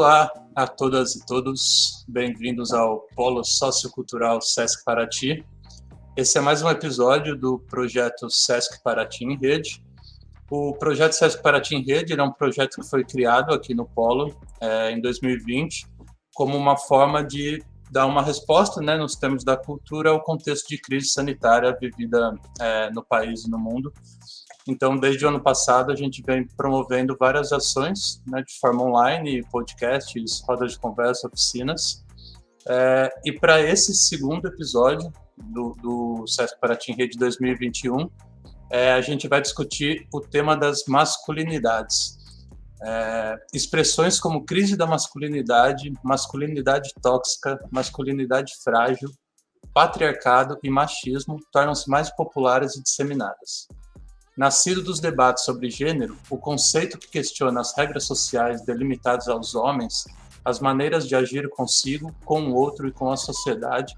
Olá a todas e todos, bem-vindos ao Polo Sociocultural Sesc Paraty. Esse é mais um episódio do projeto Sesc Paraty em Rede. O projeto Sesc Paraty em Rede é um projeto que foi criado aqui no Polo em 2020 como uma forma de dar uma resposta, nos termos da cultura, ao contexto de crise sanitária vivida no país e no mundo. Então, desde o ano passado, a gente vem promovendo várias ações de forma online, podcasts, rodas de conversa, oficinas. E para esse segundo episódio do Sesc Paraty em Rede 2021, a gente vai discutir o tema das masculinidades. Expressões como crise da masculinidade, masculinidade tóxica, masculinidade frágil, patriarcado e machismo tornam-se mais populares e disseminadas. Nascido dos debates sobre gênero, o conceito que questiona as regras sociais delimitadas aos homens, as maneiras de agir consigo, com o outro e com a sociedade,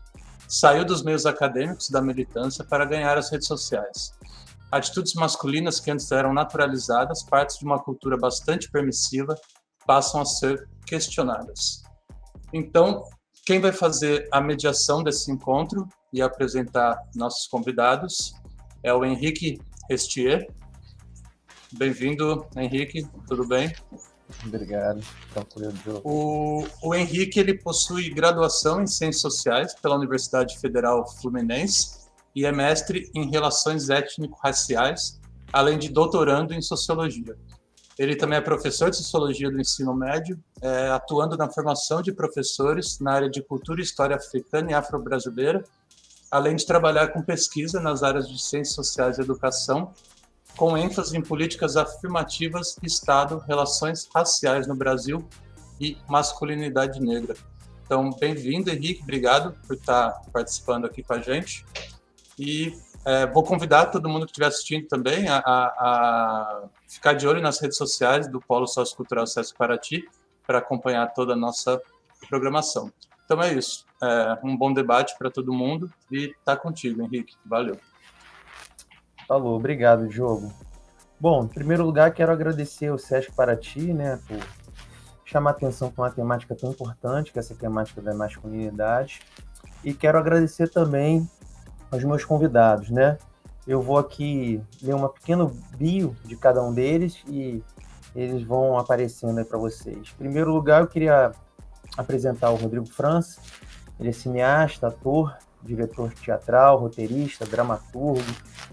saiu dos meios acadêmicos da militância para ganhar as redes sociais. Atitudes masculinas que antes eram naturalizadas, partes de uma cultura bastante permissiva, passam a ser questionadas. Então, quem vai fazer a mediação desse encontro e apresentar nossos convidados é o Henrique Restier. Bem-vindo, Henrique, tudo bem? Obrigado. O Henrique ele possui graduação em Ciências Sociais pela Universidade Federal Fluminense e é mestre em Relações Étnico-Raciais, além de doutorando em Sociologia. Ele também é professor de Sociologia do Ensino Médio, atuando na formação de professores na área de Cultura e História Africana e Afro-Brasileira, além de trabalhar com pesquisa nas áreas de Ciências Sociais e Educação, com ênfase em políticas afirmativas, Estado, relações raciais no Brasil e masculinidade negra. Então, bem-vindo, Henrique, obrigado por estar participando aqui com a gente. E vou convidar todo mundo que estiver assistindo também a ficar de olho nas redes sociais do Polo Sociocultural Sesc Paraty para acompanhar toda a nossa programação. Então é isso. Um bom debate para todo mundo e tá contigo, Henrique. Valeu. Falou, obrigado, Diogo. Bom, em primeiro lugar, quero agradecer ao Sesc Paraty, por chamar atenção para uma temática tão importante, que é essa temática da masculinidade. E quero agradecer também aos meus convidados, Eu vou aqui ler uma pequena bio de cada um deles e eles vão aparecendo aí para vocês. Em primeiro lugar, eu queria apresentar o Rodrigo França. Ele é cineasta, ator, diretor teatral, roteirista, dramaturgo,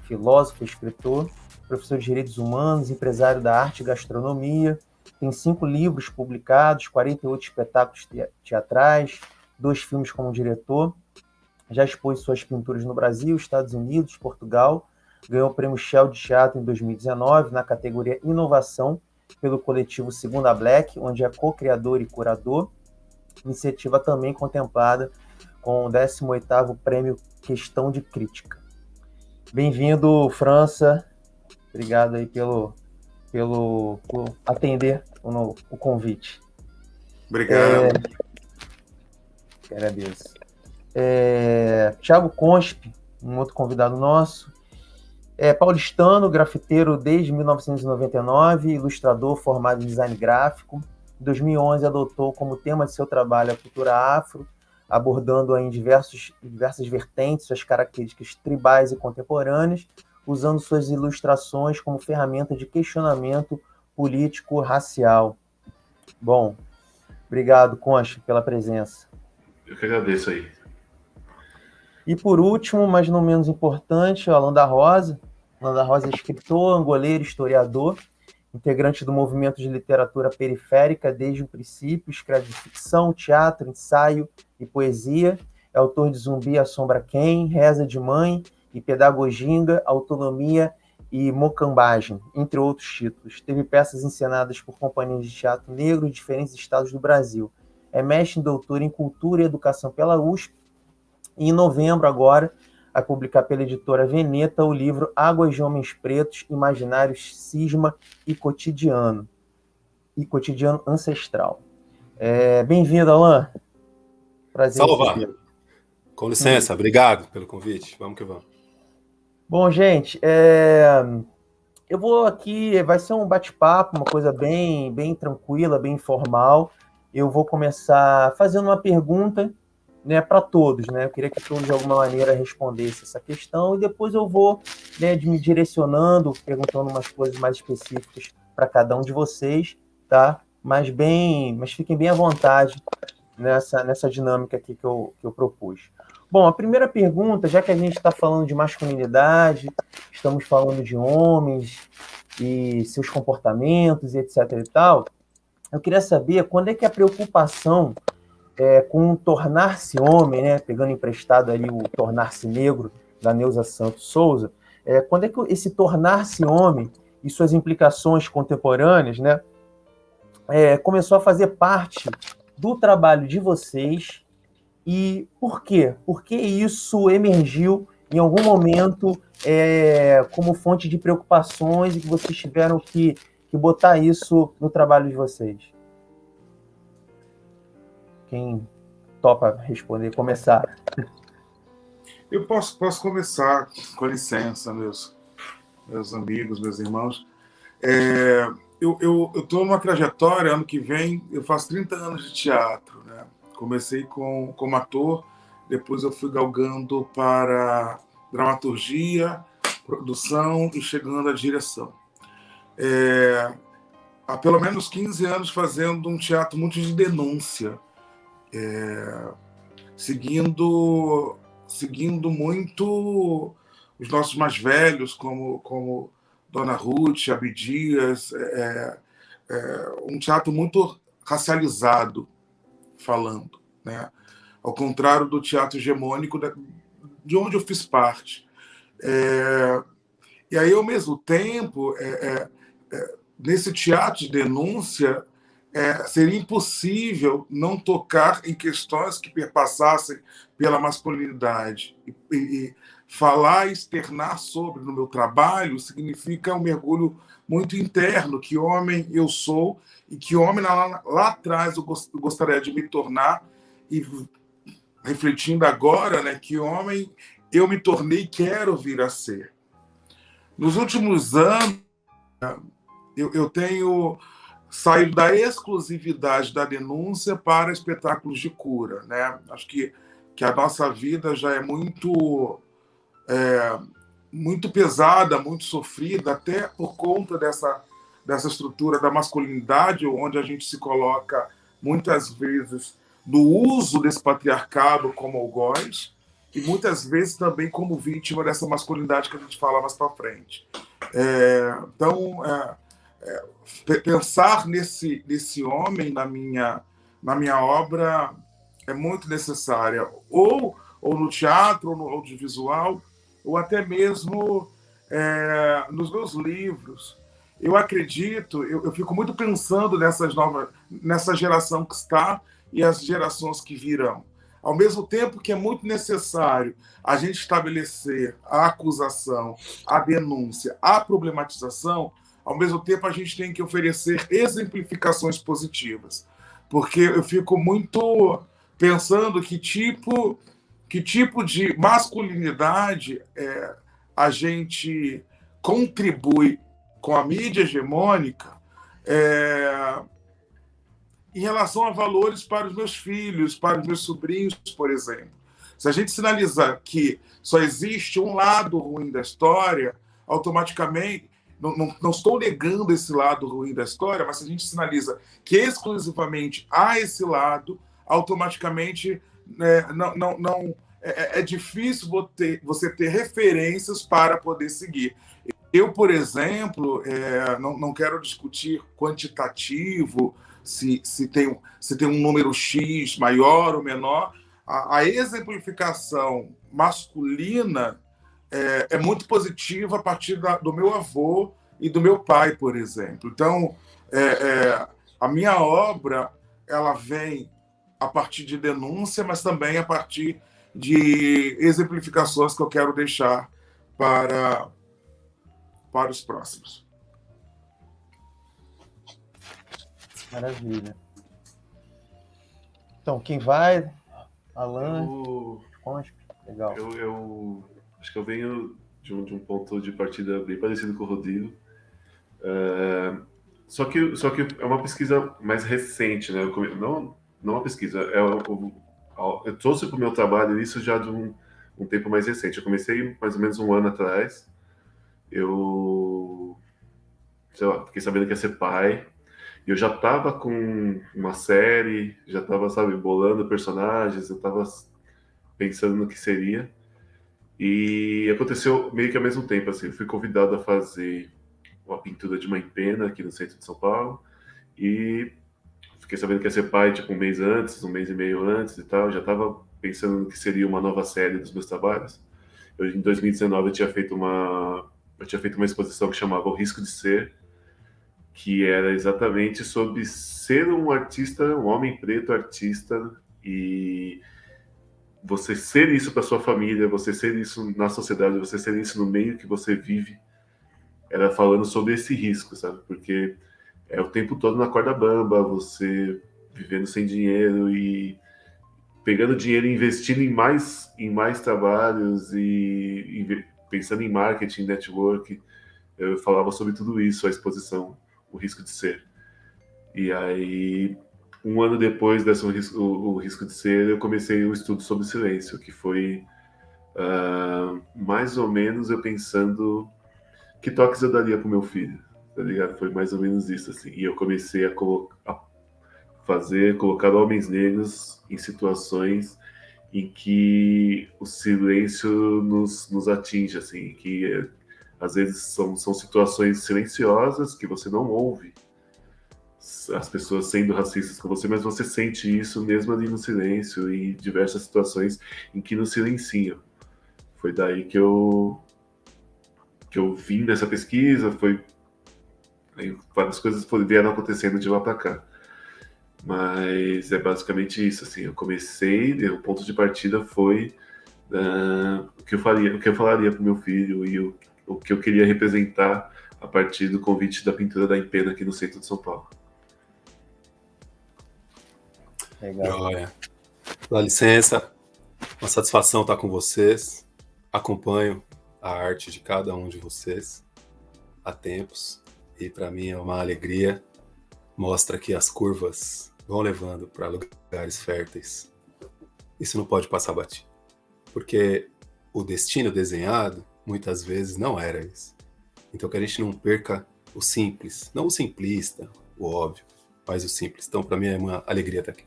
filósofo, escritor, professor de direitos humanos, empresário da arte e gastronomia. Tem 5 livros publicados, 48 espetáculos teatrais, 2 filmes como diretor. Já expôs suas pinturas no Brasil, Estados Unidos, Portugal. Ganhou o Prêmio Shell de Teatro em 2019 na categoria Inovação pelo coletivo Segunda Black, onde é co-criador e curador. Iniciativa também contemplada com o 18º Prêmio Questão de Crítica. Bem-vindo, França. Obrigado aí por atender o convite. Obrigado. Agradeço. Thiago Consp, um outro convidado nosso. Paulistano, grafiteiro desde 1999, ilustrador formado em design gráfico. Em 2011, adotou como tema de seu trabalho a cultura afro, abordando em diversas vertentes suas características tribais e contemporâneas, usando suas ilustrações como ferramenta de questionamento político-racial. Bom, obrigado, Concha, pela presença. Eu que agradeço aí. E por último, mas não menos importante, o Alan da Rosa. Alan da Rosa é escritor, angoleiro, historiador, integrante do movimento de literatura periférica desde o princípio, escreve ficção, teatro, ensaio e poesia, é autor de Zumbi Assombra Quem, Reza de Mãe e Pedagoginga, Autonomia e Mocambagem, entre outros títulos. Teve peças encenadas por companhias de teatro negro em diferentes estados do Brasil. É mestre e doutor em Cultura e Educação pela USP, e em novembro agora, a publicar pela editora Veneta o livro Águas de Homens Pretos, Imaginários, Cisma e Cotidiano Ancestral. Bem-vindo, Alan. Prazer. Salva! Com licença, obrigado pelo convite. Vamos que vamos. Bom, gente, eu vou aqui, vai ser um bate-papo, uma coisa bem tranquila, bem informal. eu vou começar fazendo uma pergunta, né, para todos, né? Eu queria que todos, de alguma maneira, respondessem essa questão, e depois eu vou, né, me direcionando, perguntando umas coisas mais específicas para cada um de vocês, tá? Mas fiquem bem à vontade nessa dinâmica aqui que eu propus. Bom, a primeira pergunta, já que a gente está falando de masculinidade, estamos falando de homens e seus comportamentos e etc e tal, eu queria saber quando é que a preocupação com tornar-se homem, né, pegando emprestado ali o Tornar-se Negro, da Neuza Santos Souza, quando é que esse tornar-se homem e suas implicações contemporâneas, né, começou a fazer parte do trabalho de vocês, e por quê? Por que isso emergiu em algum momento como fonte de preocupações e que vocês tiveram que botar isso no trabalho de vocês? Quem topa responder, começar? Eu posso começar, com licença, meus amigos, meus irmãos. Eu estou numa trajetória, ano que vem, eu faço 30 anos de teatro, né? Comecei como ator, depois eu fui galgando para dramaturgia, produção e chegando à direção. Há pelo menos 15 anos fazendo um teatro muito de denúncia, seguindo muito os nossos mais velhos, como Dona Ruth, Abdias, um teatro muito racializado, falando, né? Ao contrário do teatro hegemônico de onde eu fiz parte. E aí, ao mesmo tempo, nesse teatro de denúncia, seria impossível não tocar em questões que perpassassem pela masculinidade. E falar e externar sobre no meu trabalho significa um mergulho muito interno, que homem eu sou e que homem lá atrás eu gostaria de me tornar, e refletindo agora, né, que homem eu me tornei e quero vir a ser. Nos últimos anos, eu tenho saído da exclusividade da denúncia para espetáculos de cura, né? Acho que a nossa vida já é muito pesada, muito sofrida, até por conta dessa estrutura da masculinidade, onde a gente se coloca muitas vezes no uso desse patriarcado como algoz, e muitas vezes também como vítima dessa masculinidade que a gente fala mais para frente. Então, pensar nesse homem na minha obra é muito necessária, ou no teatro, ou no audiovisual, ou até mesmo nos meus livros. Eu acredito, eu fico muito pensando nessa geração que está e as gerações que virão. Ao mesmo tempo que é muito necessário a gente estabelecer a acusação, a denúncia, a problematização, ao mesmo tempo a gente tem que oferecer exemplificações positivas. Porque eu fico muito pensando que tipo de masculinidade a gente contribui com a mídia hegemônica em relação a valores para os meus filhos, para os meus sobrinhos, por exemplo. Se a gente sinalizar que só existe um lado ruim da história, automaticamente, não estou negando esse lado ruim da história, mas se a gente sinaliza que exclusivamente há esse lado, automaticamente é difícil você ter referências para poder seguir. Eu, por exemplo, não quero discutir quantitativo, se tem um número X maior ou menor. A exemplificação masculina é muito positiva a partir do meu avô e do meu pai, por exemplo. Então, a minha obra ela vem a partir de denúncia, mas também a partir de exemplificações que eu quero deixar para os próximos. Maravilha. Então, quem vai? Alan? Legal. Eu acho que eu venho de um ponto de partida bem parecido com o Rodrigo. Só que é uma pesquisa mais recente, né? Não uma pesquisa, eu trouxe para o meu trabalho isso já de um tempo mais recente. Eu comecei mais ou menos um ano atrás. Eu, sei lá, fiquei sabendo que ia ser pai. E eu já estava com uma série, já estava, sabe, bolando personagens, eu estava pensando no que seria. E aconteceu meio que ao mesmo tempo, assim. Eu fui convidado a fazer uma pintura de uma empena aqui no centro de São Paulo. E fiquei sabendo que ia ser pai, tipo, um mês antes, um mês e meio antes e tal. Já estava pensando no que seria uma nova série dos meus trabalhos. Em 2019 eu tinha feito uma exposição que chamava O Risco de Ser, que era exatamente sobre ser um artista, um homem preto artista, e você ser isso para sua família, você ser isso na sociedade, você ser isso no meio que você vive. Era falando sobre esse risco, sabe? Porque é o tempo todo na corda bamba, você vivendo sem dinheiro e pegando dinheiro e investindo em mais trabalhos e pensando em marketing, network. Eu falava sobre tudo isso, a exposição, o risco de ser. E aí, um ano depois dessa o risco de ser, eu comecei o estudo sobre silêncio, que foi mais ou menos eu pensando que toques eu daria pro meu filho, tá ligado? Foi mais ou menos isso, assim. E eu comecei a colocar homens negros em situações em que o silêncio nos atinge, assim, que às vezes são situações silenciosas que você não ouve as pessoas sendo racistas com você, mas você sente isso mesmo ali no silêncio e em diversas situações em que nos silenciam. Foi daí que eu vim dessa pesquisa, aí várias coisas vieram acontecendo de lá para cá. Mas é basicamente isso, assim, eu comecei, o ponto de partida foi o que eu falaria para o meu filho e o que eu queria representar a partir do convite da pintura da Empena aqui no centro de São Paulo. Legal. Joia. Dá licença, uma satisfação estar com vocês. Acompanho a arte de cada um de vocês há tempos e para mim é uma alegria. Mostra que as curvas vão levando para lugares férteis. Isso não pode passar batido, porque o destino desenhado muitas vezes não era isso. Então que a gente não perca o simples, não o simplista, o óbvio, mas o simples. Então para mim é uma alegria estar aqui.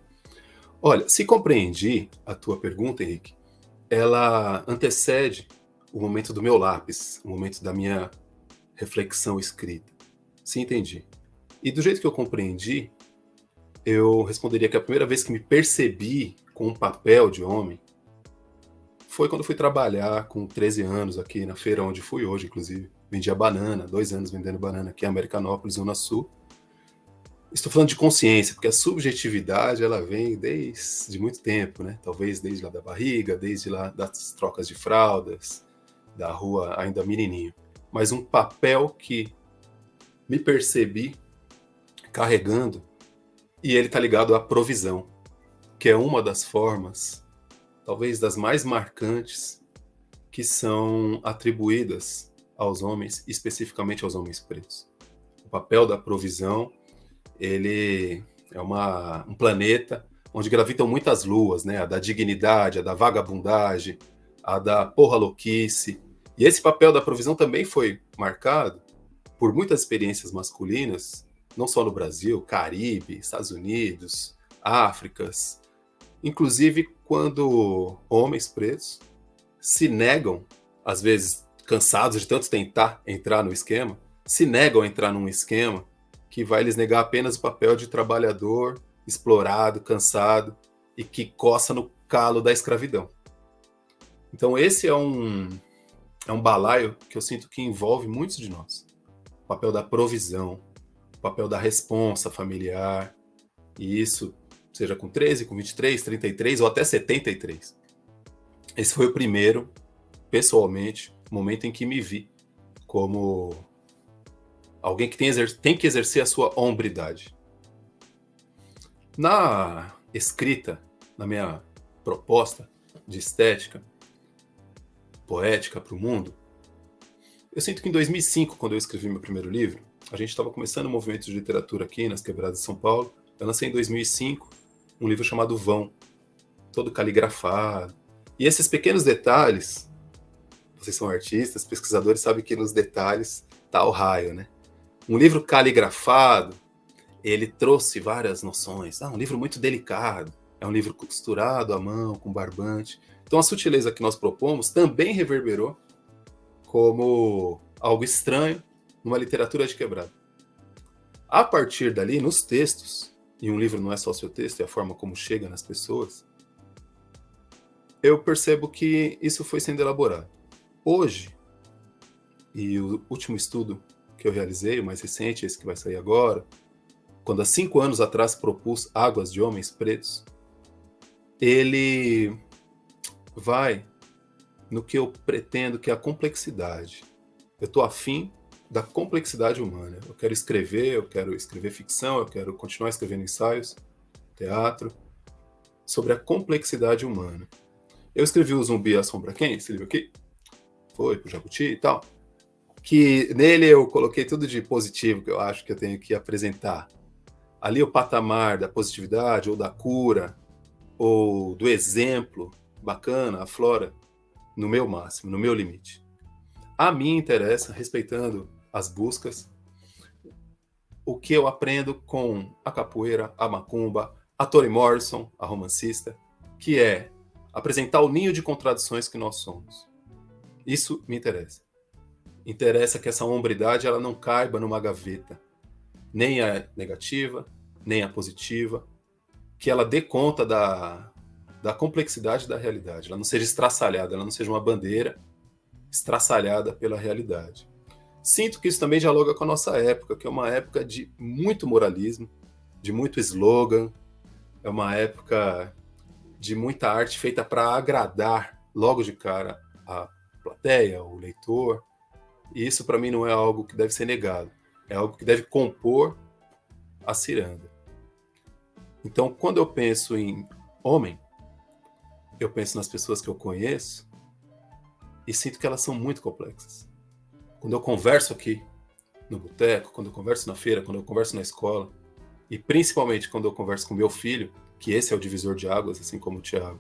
Olha, se compreendi a tua pergunta, Henrique, ela antecede o momento do meu lápis, o momento da minha reflexão escrita. Sim, entendi. E do jeito que eu compreendi, eu responderia que a primeira vez que me percebi com um papel de homem foi quando fui trabalhar com 13 anos aqui na feira onde fui hoje, inclusive. Vendia banana, 2 anos vendendo banana aqui em Americanópolis, Zona Sul. Estou falando de consciência, porque a subjetividade ela vem desde muito tempo, né? Talvez desde lá da barriga, desde lá das trocas de fraldas, da rua ainda menininho. Mas um papel que me percebi carregando, e ele está ligado à provisão, que é uma das formas, talvez das mais marcantes, que são atribuídas aos homens, especificamente aos homens pretos. O papel da provisão, ele é um planeta onde gravitam muitas luas, né? A da dignidade, a da vagabundagem, a da porra louquice. E esse papel da provisão também foi marcado por muitas experiências masculinas, não só no Brasil, Caribe, Estados Unidos, Áfricas, inclusive quando homens pretos se negam, às vezes cansados de tanto tentar entrar no esquema, se negam a entrar num esquema que vai lhes negar apenas o papel de trabalhador, explorado, cansado e que coça no calo da escravidão. Então esse é um balaio que eu sinto que envolve muitos de nós. O papel da provisão, o papel da responsa familiar, e isso seja com 13, com 23, 33 ou até 73. Esse foi o primeiro, pessoalmente, momento em que me vi como alguém que tem que exercer a sua hombridade. Na escrita, na minha proposta de estética poética para o mundo, eu sinto que em 2005, quando eu escrevi meu primeiro livro, a gente estava começando um movimento de literatura aqui nas Quebradas de São Paulo. Eu lancei em 2005 um livro chamado Vão, todo caligrafado. E esses pequenos detalhes, vocês são artistas, pesquisadores, sabem que nos detalhes está o raio, né? Um livro caligrafado, ele trouxe várias noções. Um livro muito delicado, é um livro costurado à mão, com barbante. Então a sutileza que nós propomos também reverberou como algo estranho numa literatura de quebrada. A partir dali, nos textos, e um livro não é só o seu texto, é a forma como chega nas pessoas, eu percebo que isso foi sendo elaborado. Hoje, e o último estudo que eu realizei, o mais recente, esse que vai sair agora, quando há 5 anos atrás propus Águas de Homens Pretos, ele vai no que eu pretendo, que é a complexidade. Eu estou afim da complexidade humana. Eu quero escrever ficção, eu quero continuar escrevendo ensaios, teatro, sobre a complexidade humana. Eu escrevi o Zumbi, a Sombra Quem, esse livro aqui, foi pro Jabuti e tal, que nele eu coloquei tudo de positivo que eu acho que eu tenho que apresentar. Ali o patamar da positividade, ou da cura, ou do exemplo bacana, aflora no meu máximo, no meu limite. A mim interessa, respeitando as buscas, o que eu aprendo com a capoeira, a macumba, a Toni Morrison, a romancista, que é apresentar o ninho de contradições que nós somos. Isso me interessa. Interessa que essa hombridade ela não caiba numa gaveta, nem a negativa, nem a positiva, que ela dê conta da complexidade da realidade, ela não seja estraçalhada, ela não seja uma bandeira estraçalhada pela realidade. Sinto que isso também dialoga com a nossa época, que é uma época de muito moralismo, de muito slogan, é uma época de muita arte feita para agradar logo de cara a plateia, o leitor, e isso para mim não é algo que deve ser negado, é algo que deve compor a ciranda. Então, quando eu penso em homem, eu penso nas pessoas que eu conheço e sinto que elas são muito complexas. Quando eu converso aqui no boteco, quando eu converso na feira, quando eu converso na escola, e principalmente quando eu converso com meu filho, que esse é o divisor de águas, assim como o Thiago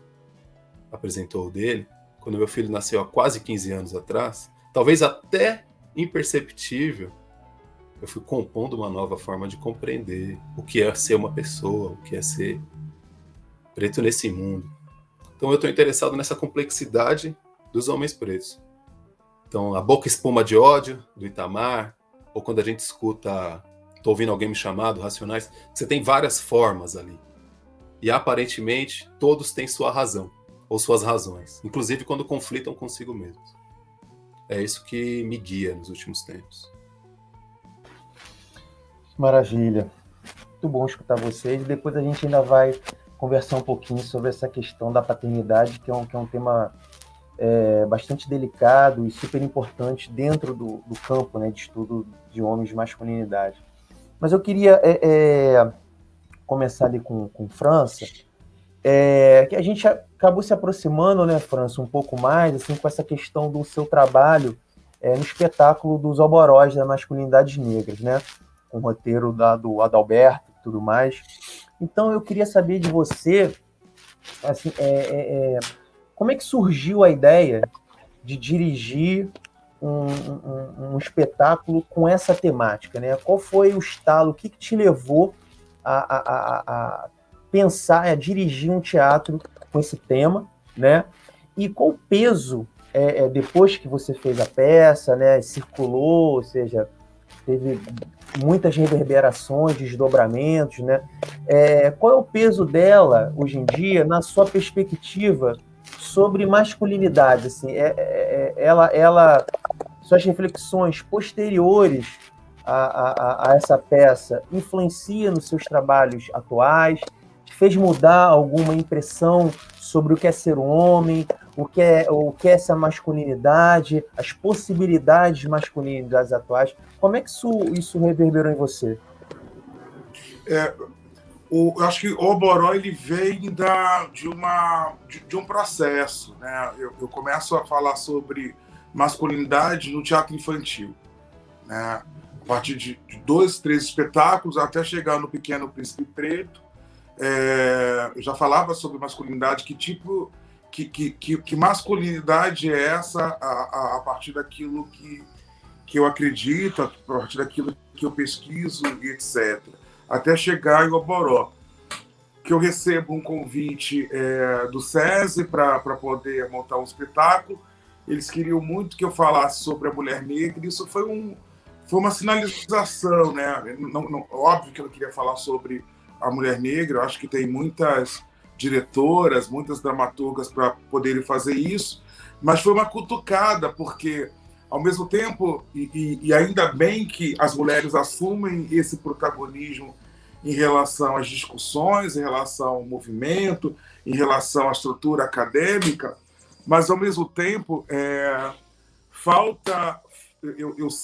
apresentou o dele, quando meu filho nasceu há quase 15 anos atrás, talvez até imperceptível, eu fui compondo uma nova forma de compreender o que é ser uma pessoa, o que é ser preto nesse mundo. Então eu estou interessado nessa complexidade dos homens pretos. Então a boca espuma de ódio do Itamar, ou quando a gente escuta, estou ouvindo alguém me chamar, do Racionais, você tem várias formas ali. E aparentemente todos têm sua razão, ou suas razões, inclusive quando conflitam consigo mesmos. É isso que me guia nos últimos tempos. Maravilha. Muito bom escutar vocês. Depois a gente ainda vai conversar um pouquinho sobre essa questão da paternidade, que é um tema bastante delicado e super importante dentro do campo, né, de estudo de homens de masculinidade. Mas eu queria começar ali com França, que a gente acabou se aproximando, né, França, um pouco mais assim, com essa questão do seu trabalho no espetáculo dos Alborós das Masculinidades Negras, né, com o roteiro do Adalberto e tudo mais. Então eu queria saber de você, assim, como é que surgiu a ideia de dirigir um espetáculo com essa temática, né? Qual foi o estalo, o que te levou a pensar, a dirigir um teatro com esse tema, né? E qual o peso, depois que você fez a peça, né, circulou, ou seja, teve muitas reverberações, desdobramentos, né? Qual é o peso dela, hoje em dia, na sua perspectiva sobre masculinidade? Assim, suas reflexões posteriores a essa peça influencia nos seus trabalhos atuais? Te fez mudar alguma impressão sobre o que é ser um homem, o que é essa masculinidade, as possibilidades de masculinidades atuais? Como é que isso reverberou em você? Eu acho que o Oboró ele vem de um processo, né? Eu começo a falar sobre masculinidade no teatro infantil, né? partir de 2, 3 espetáculos, até chegar no Pequeno Príncipe Preto. Eu já falava sobre masculinidade, que masculinidade é essa a partir daquilo que eu acredito, a partir daquilo que eu pesquiso e etc. Até chegar em Oboró, que eu recebo um convite do SESI para poder montar um espetáculo. Eles queriam muito que eu falasse sobre a mulher negra, e isso foi uma sinalização, né? Óbvio que eu não queria falar sobre a mulher negra, eu acho que tem muitas diretoras, muitas dramaturgas para poderem fazer isso, mas foi uma cutucada, porque, ao mesmo tempo, e ainda bem que as mulheres assumem esse protagonismo em relação às discussões, em relação ao movimento, em relação à estrutura acadêmica, mas, ao mesmo tempo,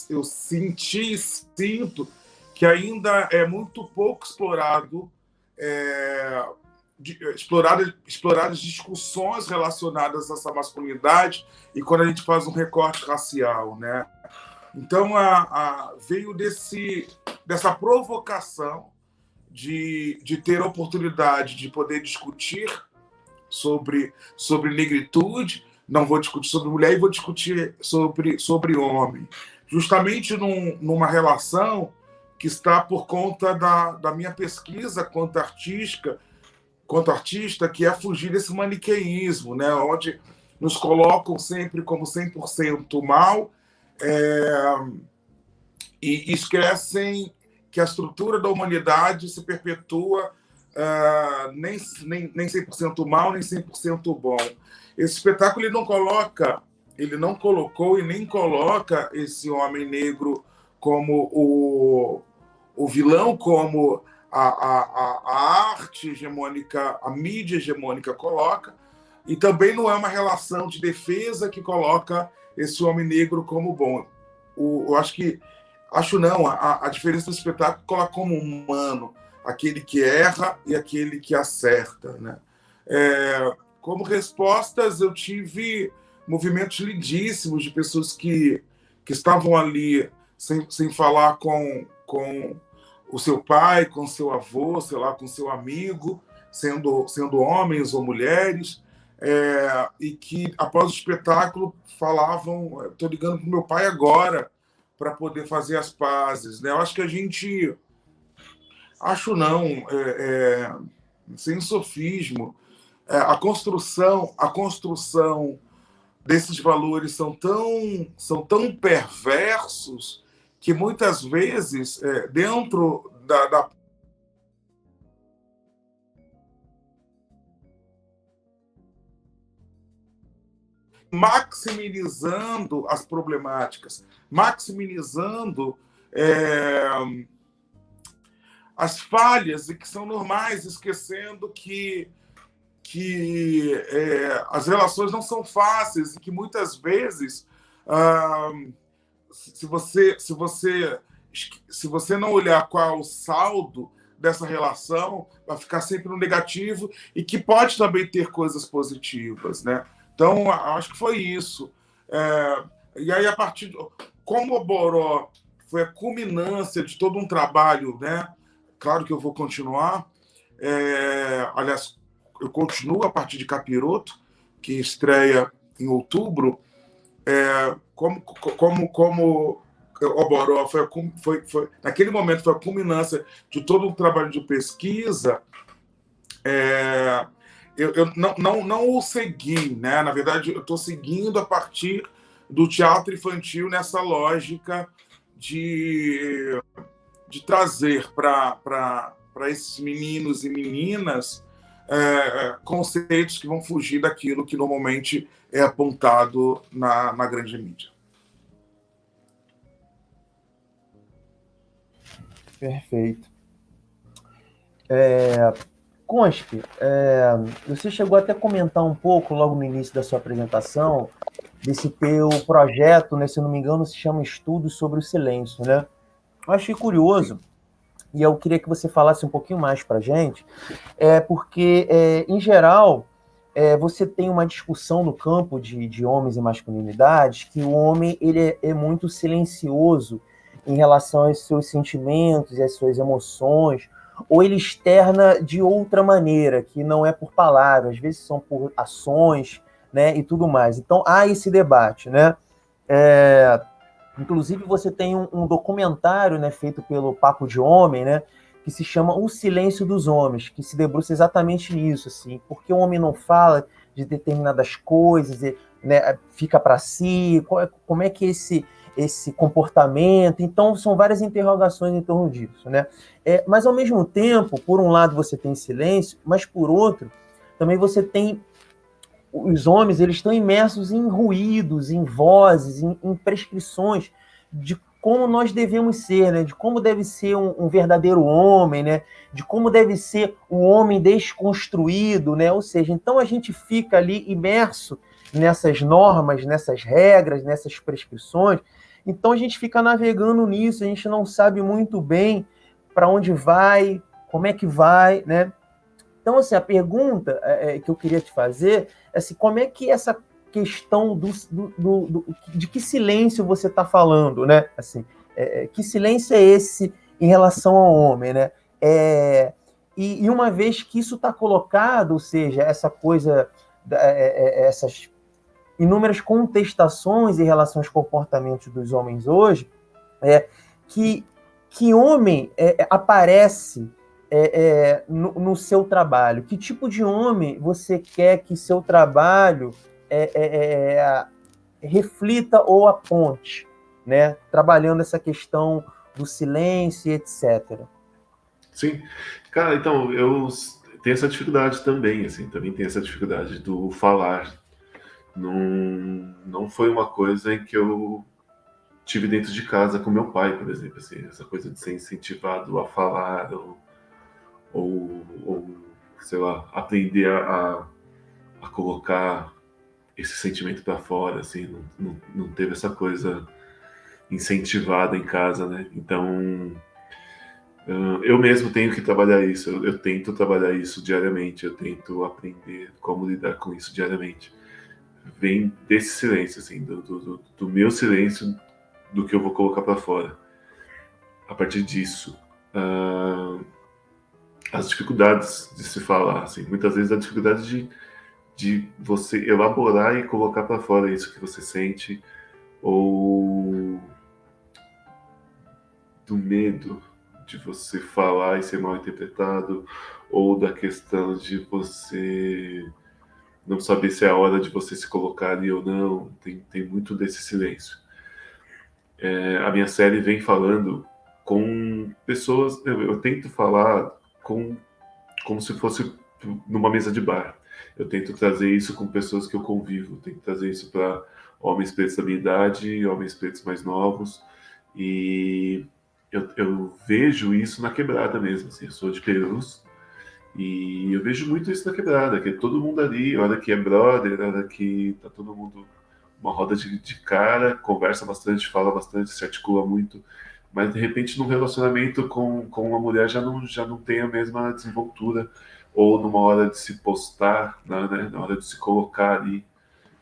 eu sinto que ainda é muito pouco exploradas discussões relacionadas a essa masculinidade, e quando a gente faz um recorte racial, né? Então, veio dessa provocação de ter a oportunidade de poder discutir sobre negritude. Não vou discutir sobre mulher, e vou discutir sobre homem, justamente numa relação que está por conta da minha pesquisa quanto artista, que é fugir desse maniqueísmo, né? Onde nos colocam sempre como 100% mal, e esquecem que a estrutura da humanidade se perpetua nem 100% mal, nem 100% bom. Esse espetáculo ele não colocou e nem coloca esse homem negro como o vilão, como a arte hegemônica, a mídia hegemônica coloca, e também não é uma relação de defesa que coloca esse homem negro como bom. A diferença do espetáculo coloca como humano aquele que erra e aquele que acerta, né? Como respostas, eu tive movimentos lindíssimos de pessoas que estavam ali sem falar com o seu pai, com o seu avô, sei lá, com o seu amigo, sendo homens ou mulheres, e que, após o espetáculo, falavam: estou ligando para o meu pai agora para poder fazer as pazes, né? Eu acho que a gente... Acho não, sem sofismo, a construção desses valores são tão perversos que, muitas vezes, dentro da maximizando as problemáticas, maximizando as falhas, e que são normais, esquecendo que as relações não são fáceis, e que, muitas vezes, se você não olhar qual é o saldo dessa relação, vai ficar sempre no negativo, e que pode também ter coisas positivas, né? Então, acho que foi isso. E aí, como o Boró foi a culminância de todo um trabalho, né? Claro que eu vou continuar. Aliás, eu continuo a partir de Capiroto, que estreia em outubro. Como o Boró foi naquele momento, foi a culminância de todo um trabalho de pesquisa. Eu não o segui, né? Na verdade, eu estou seguindo a partir do teatro infantil, nessa lógica de trazer para esses meninos e meninas conceitos que vão fugir daquilo que normalmente é apontado na grande mídia. Perfeito. Conspe, você chegou até a comentar um pouco, logo no início da sua apresentação, desse teu projeto, né, se eu não me engano, se chama Estudos sobre o Silêncio, né? Eu achei curioso, e eu queria que você falasse um pouquinho mais para a gente, porque, em geral, você tem uma discussão no campo de homens e masculinidades, que o homem ele é muito silencioso em relação aos seus sentimentos e às suas emoções, ou ele externa de outra maneira, que não é por palavras, às vezes são por ações, né, e tudo mais. Então, há esse debate, né? Inclusive, você tem um documentário, né, feito pelo Papo de Homem, né, que se chama O Silêncio dos Homens, que se debruça exatamente nisso, assim, porque o homem não fala de determinadas coisas, né, fica para si, como é que esse comportamento. Então, são várias interrogações em torno disso, né? Mas, ao mesmo tempo, por um lado você tem silêncio, mas, por outro, também você tem os homens, eles estão imersos em ruídos, em vozes, em prescrições de como nós devemos ser, né? De como deve ser um verdadeiro homem, né? De como deve ser um homem desconstruído, né? Ou seja, então a gente fica ali imerso nessas normas, nessas regras, nessas prescrições. Então a gente fica navegando nisso, a gente não sabe muito bem para onde vai, como é que vai, né? Então, assim, a pergunta que eu queria te fazer é assim, como é que essa questão de que silêncio você está falando, né? Assim, que silêncio é esse em relação ao homem, né? E uma vez que isso está colocado, ou seja, essa coisa, essas inúmeras contestações em relação aos comportamentos dos homens hoje, que homem aparece no seu trabalho? Que tipo de homem você quer que seu trabalho reflita ou aponte, né? Trabalhando essa questão do silêncio, etc. Sim. Cara, então, eu tenho essa dificuldade também, assim, também tenho essa dificuldade do falar. Não foi uma coisa em que eu tive dentro de casa com meu pai, por exemplo, assim, essa coisa de ser incentivado a falar ou sei lá, aprender a colocar esse sentimento para fora, assim, não teve essa coisa incentivada em casa, né? Então, eu mesmo tenho que trabalhar isso, eu tento trabalhar isso diariamente, eu tento aprender como lidar com isso diariamente. Vem desse silêncio, assim, do meu silêncio, do que eu vou colocar para fora. A partir disso, as dificuldades de se falar, assim, muitas vezes a dificuldade de você elaborar e colocar para fora isso que você sente, ou do medo de você falar e ser mal interpretado, ou da questão de você não saber se é a hora de você se colocar ali ou não. Tem muito desse silêncio. A minha série vem falando com pessoas, eu tento falar como se fosse numa mesa de bar. Eu tento trazer isso com pessoas que eu convivo, tento trazer isso para homens pretos da minha idade, homens pretos mais novos, e eu vejo isso na quebrada mesmo, assim, eu sou de Perus, e eu vejo muito isso na quebrada, que é todo mundo ali, hora que é brother, hora que tá todo mundo uma roda de cara, conversa bastante, fala bastante, se articula muito, mas de repente num relacionamento com uma mulher já não tem a mesma desenvoltura, ou numa hora de se postar, né, na hora de se colocar ali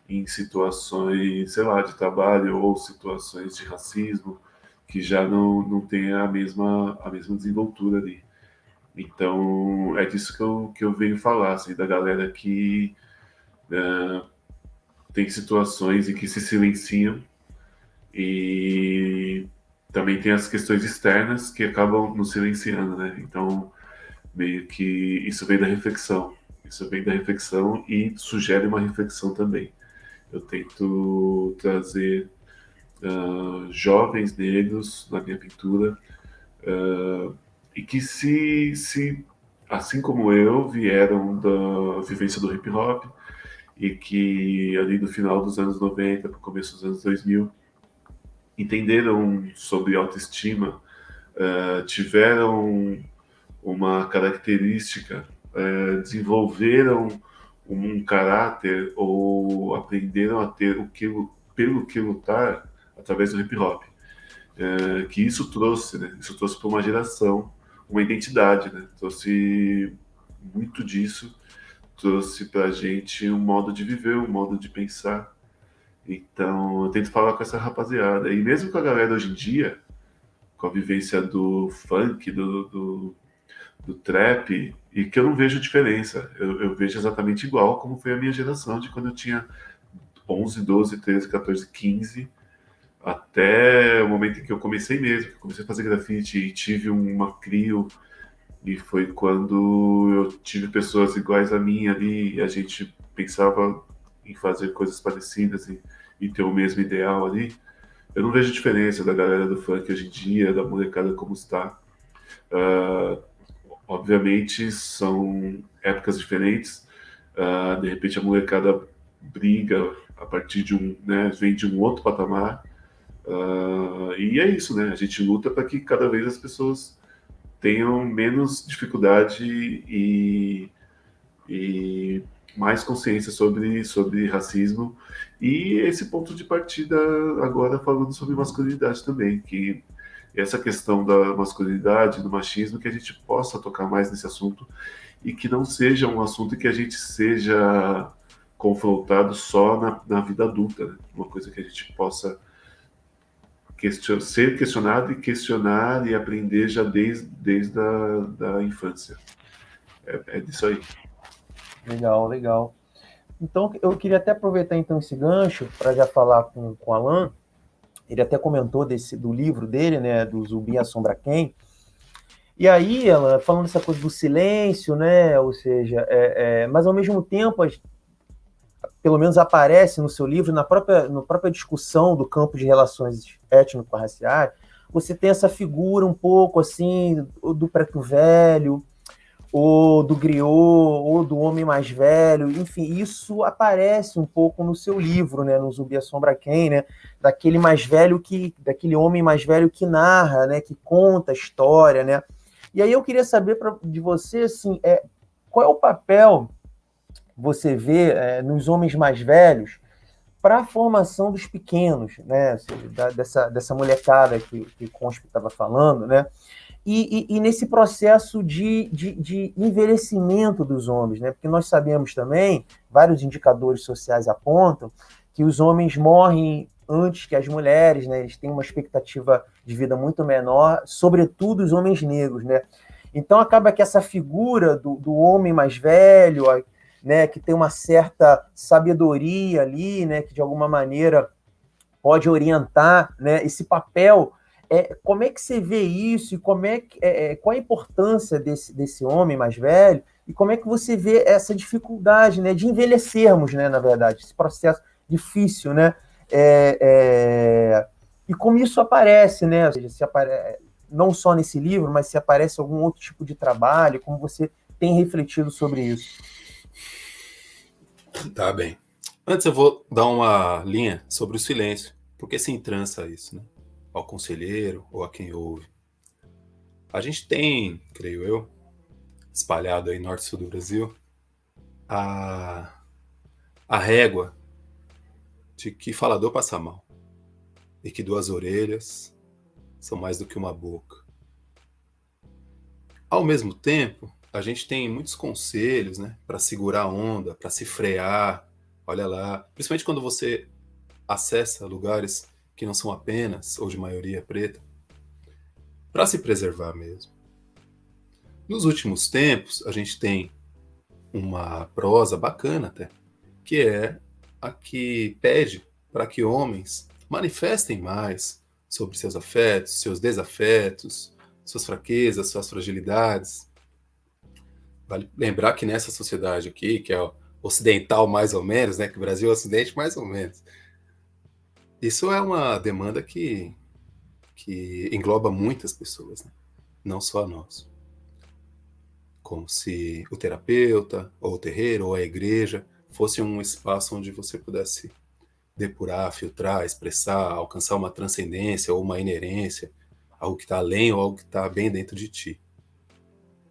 em situações, sei lá, de trabalho ou situações de racismo, que já não tem a mesma desenvoltura ali. Então, é disso que eu venho falar, assim, da galera que tem situações em que se silenciam e também tem as questões externas que acabam nos silenciando, né? Então, meio que isso vem da reflexão. Isso vem da reflexão e sugere uma reflexão também. Eu tento trazer jovens negros na minha pintura e que se assim como eu vieram da vivência do hip hop e que ali no final dos anos 90 para o começo dos anos 2000 entenderam sobre autoestima, tiveram uma característica, desenvolveram um caráter ou aprenderam a ter pelo que lutar através do hip hop. Que isso trouxe, né? Isso trouxe para uma geração uma identidade, né? Trouxe muito disso, trouxe para a gente um modo de viver, um modo de pensar. Então, eu tento falar com essa rapaziada. E mesmo com a galera hoje em dia, com a vivência do funk, do trap, e que eu não vejo diferença. Eu vejo exatamente igual como foi a minha geração, de quando eu tinha 11, 12, 13, 14, 15, até o momento em que eu comecei mesmo, comecei a fazer grafite e tive uma crio, e foi quando eu tive pessoas iguais a mim ali, e a gente pensava em fazer coisas parecidas e ter o mesmo ideal ali. Eu não vejo diferença da galera do funk hoje em dia, da molecada como está. Uh, Obviamente são épocas diferentes. De repente a molecada briga a partir de né, vem de um outro patamar. E é isso, né? A gente luta para que cada vez as pessoas tenham menos dificuldade e mais consciência sobre racismo. E esse ponto de partida agora falando sobre masculinidade também, que essa questão da masculinidade, do machismo, que a gente possa tocar mais nesse assunto e que não seja um assunto que a gente seja confrontado só na vida adulta, né? Uma coisa que a gente possa ser questionado e questionar e aprender já desde da infância. É disso aí. Legal, legal. Então, eu queria até aproveitar então esse gancho para já falar com o Alan. Ele até comentou do livro dele, né, do Zumbi Assombra Quem. E aí, ela falando essa coisa do silêncio, né, ou seja, mas ao mesmo tempo, pelo menos aparece no seu livro, na própria discussão do campo de relações étnico-raciais, você tem essa figura um pouco assim, do preto velho, ou do griot, ou do homem mais velho, enfim, isso aparece um pouco no seu livro, né, no Zumbi Assombra Quem, né, daquele daquele homem mais velho que narra, né, que conta a história, né. E aí eu queria saber de você, assim, qual é o papel que você vê nos homens mais velhos para a formação dos pequenos, né, dessa molecada que Consp estava falando, né. E nesse processo de envelhecimento dos homens, né? Porque nós sabemos também, vários indicadores sociais apontam que os homens morrem antes que as mulheres, né? Eles têm uma expectativa de vida muito menor, sobretudo os homens negros, né? Então acaba que essa figura do homem mais velho, né, que tem uma certa sabedoria ali, né, que de alguma maneira pode orientar, né, esse papel. Como é que você vê isso e qual a importância desse homem mais velho e como é que você vê essa dificuldade, né, de envelhecermos, né, na verdade, esse processo difícil, né, e como isso aparece, né, ou seja, se não só nesse livro, mas se aparece algum outro tipo de trabalho, como você tem refletido sobre isso? Tá bem. Antes eu vou dar uma linha sobre o silêncio, porque se entrança isso, né? Ao conselheiro ou a quem ouve. A gente tem, creio eu, espalhado aí norte e sul do Brasil, a régua de que falador passa mal e que duas orelhas são mais do que uma boca. Ao mesmo tempo, a gente tem muitos conselhos, né, para segurar a onda, para se frear, olha lá, principalmente quando você acessa lugares que não são apenas ou de maioria preta, para se preservar mesmo. Nos últimos tempos, a gente tem uma prosa bacana até, que é a que pede para que homens manifestem mais sobre seus afetos, seus desafetos, suas fraquezas, suas fragilidades. Vale lembrar que nessa sociedade aqui, que é ocidental mais ou menos, né, que o Brasil é ocidente mais ou menos, isso é uma demanda que engloba muitas pessoas, né? Não só a nós. Como se o terapeuta, ou o terreiro, ou a igreja fosse um espaço onde você pudesse depurar, filtrar, expressar, alcançar uma transcendência ou uma inerência, algo que está além ou algo que está bem dentro de ti.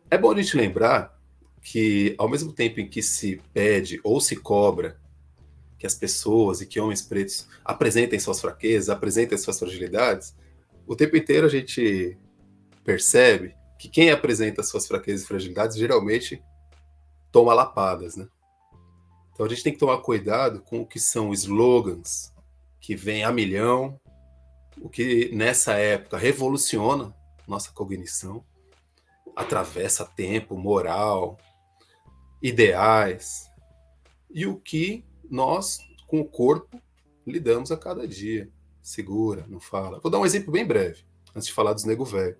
É bom a gente lembrar que, ao mesmo tempo em que se pede ou se cobra que as pessoas e que homens pretos apresentem suas fraquezas, apresentem suas fragilidades, o tempo inteiro a gente percebe que quem apresenta suas fraquezas e fragilidades geralmente toma lapadas, né? Então a gente tem que tomar cuidado com o que são slogans que vêm a milhão o que nessa época revoluciona nossa cognição, atravessa tempo, moral, ideais, e o que nós, com o corpo, lidamos a cada dia. Segura, não fala. Vou dar um exemplo bem breve, antes de falar dos nego velho.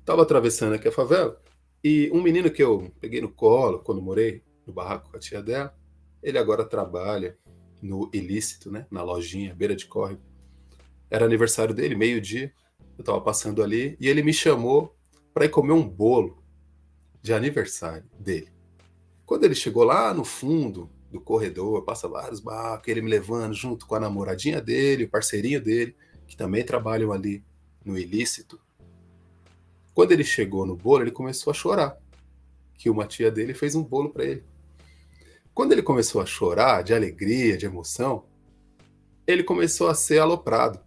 Estava atravessando aqui a favela, e um menino que eu peguei no colo quando morei no barraco com a tia dela, ele agora trabalha no ilícito, né, na lojinha, beira de córrego. Era aniversário dele, meio-dia, eu estava passando ali, e ele me chamou para ir comer um bolo de aniversário dele. Quando ele chegou lá no fundo do corredor, passa vários barcos, ele me levando junto com a namoradinha dele, o parceirinho dele, que também trabalham ali no ilícito. Quando ele chegou no bolo, ele começou a chorar, que uma tia dele fez um bolo para ele. Quando ele começou a chorar, de alegria, de emoção, ele começou a ser aloprado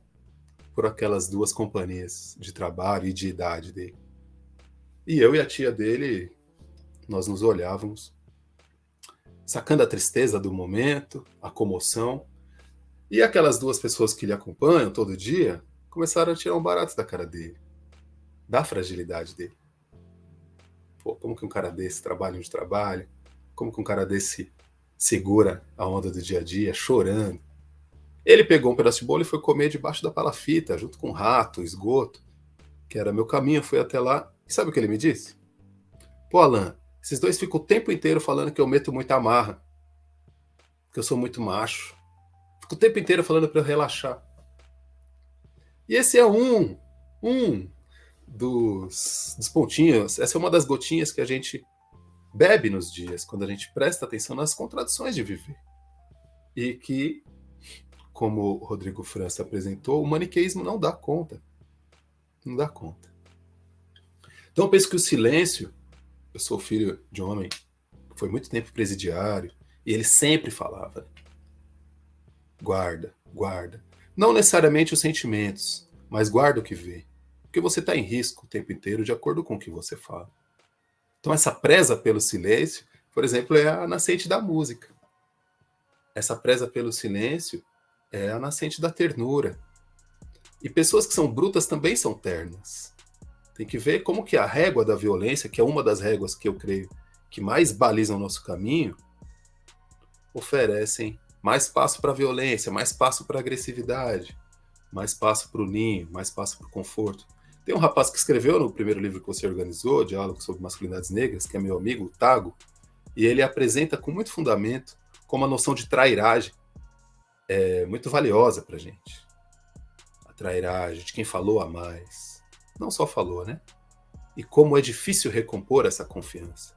por aquelas duas companhias de trabalho e de idade dele. E eu e a tia dele, nós nos olhávamos, sacando a tristeza do momento, a comoção, e aquelas duas pessoas que lhe acompanham todo dia começaram a tirar um barato da cara dele, da fragilidade dele. Pô, como que um cara desse trabalha onde trabalha? Como que um cara desse segura a onda do dia a dia, chorando? Ele pegou um pedaço de bolo e foi comer debaixo da palafita, junto com rato, esgoto, que era meu caminho, fui até lá. E sabe o que ele me disse? Pô, Alan, esses dois ficam o tempo inteiro falando que eu meto muita marra, que eu sou muito macho. Fico o tempo inteiro falando para eu relaxar. E esse é um dos pontinhos, essa é uma das gotinhas que a gente bebe nos dias, quando a gente presta atenção nas contradições de viver. E que, como o Rodrigo França apresentou, o maniqueísmo não dá conta. Não dá conta. Então eu penso que o silêncio, eu sou filho de um homem que foi muito tempo presidiário, e ele sempre falava, guarda, guarda. Não necessariamente os sentimentos, mas guarda o que vê. Porque você está em risco o tempo inteiro de acordo com o que você fala. Então essa presa pelo silêncio, por exemplo, é a nascente da música. Essa presa pelo silêncio é a nascente da ternura. E pessoas que são brutas também são ternas. Tem que ver como que a régua da violência, que é uma das réguas que eu creio que mais balizam o nosso caminho, oferecem mais espaço para a violência, mais espaço para a agressividade, mais espaço para o ninho, mais espaço para o conforto. Tem um rapaz que escreveu no primeiro livro que você organizou, Diálogo sobre Masculinidades Negras, que é meu amigo, o Tago, e ele apresenta com muito fundamento como a noção de trairagem é muito valiosa para a gente. A trairagem de quem falou a mais. Não só falou, né? E como é difícil recompor essa confiança.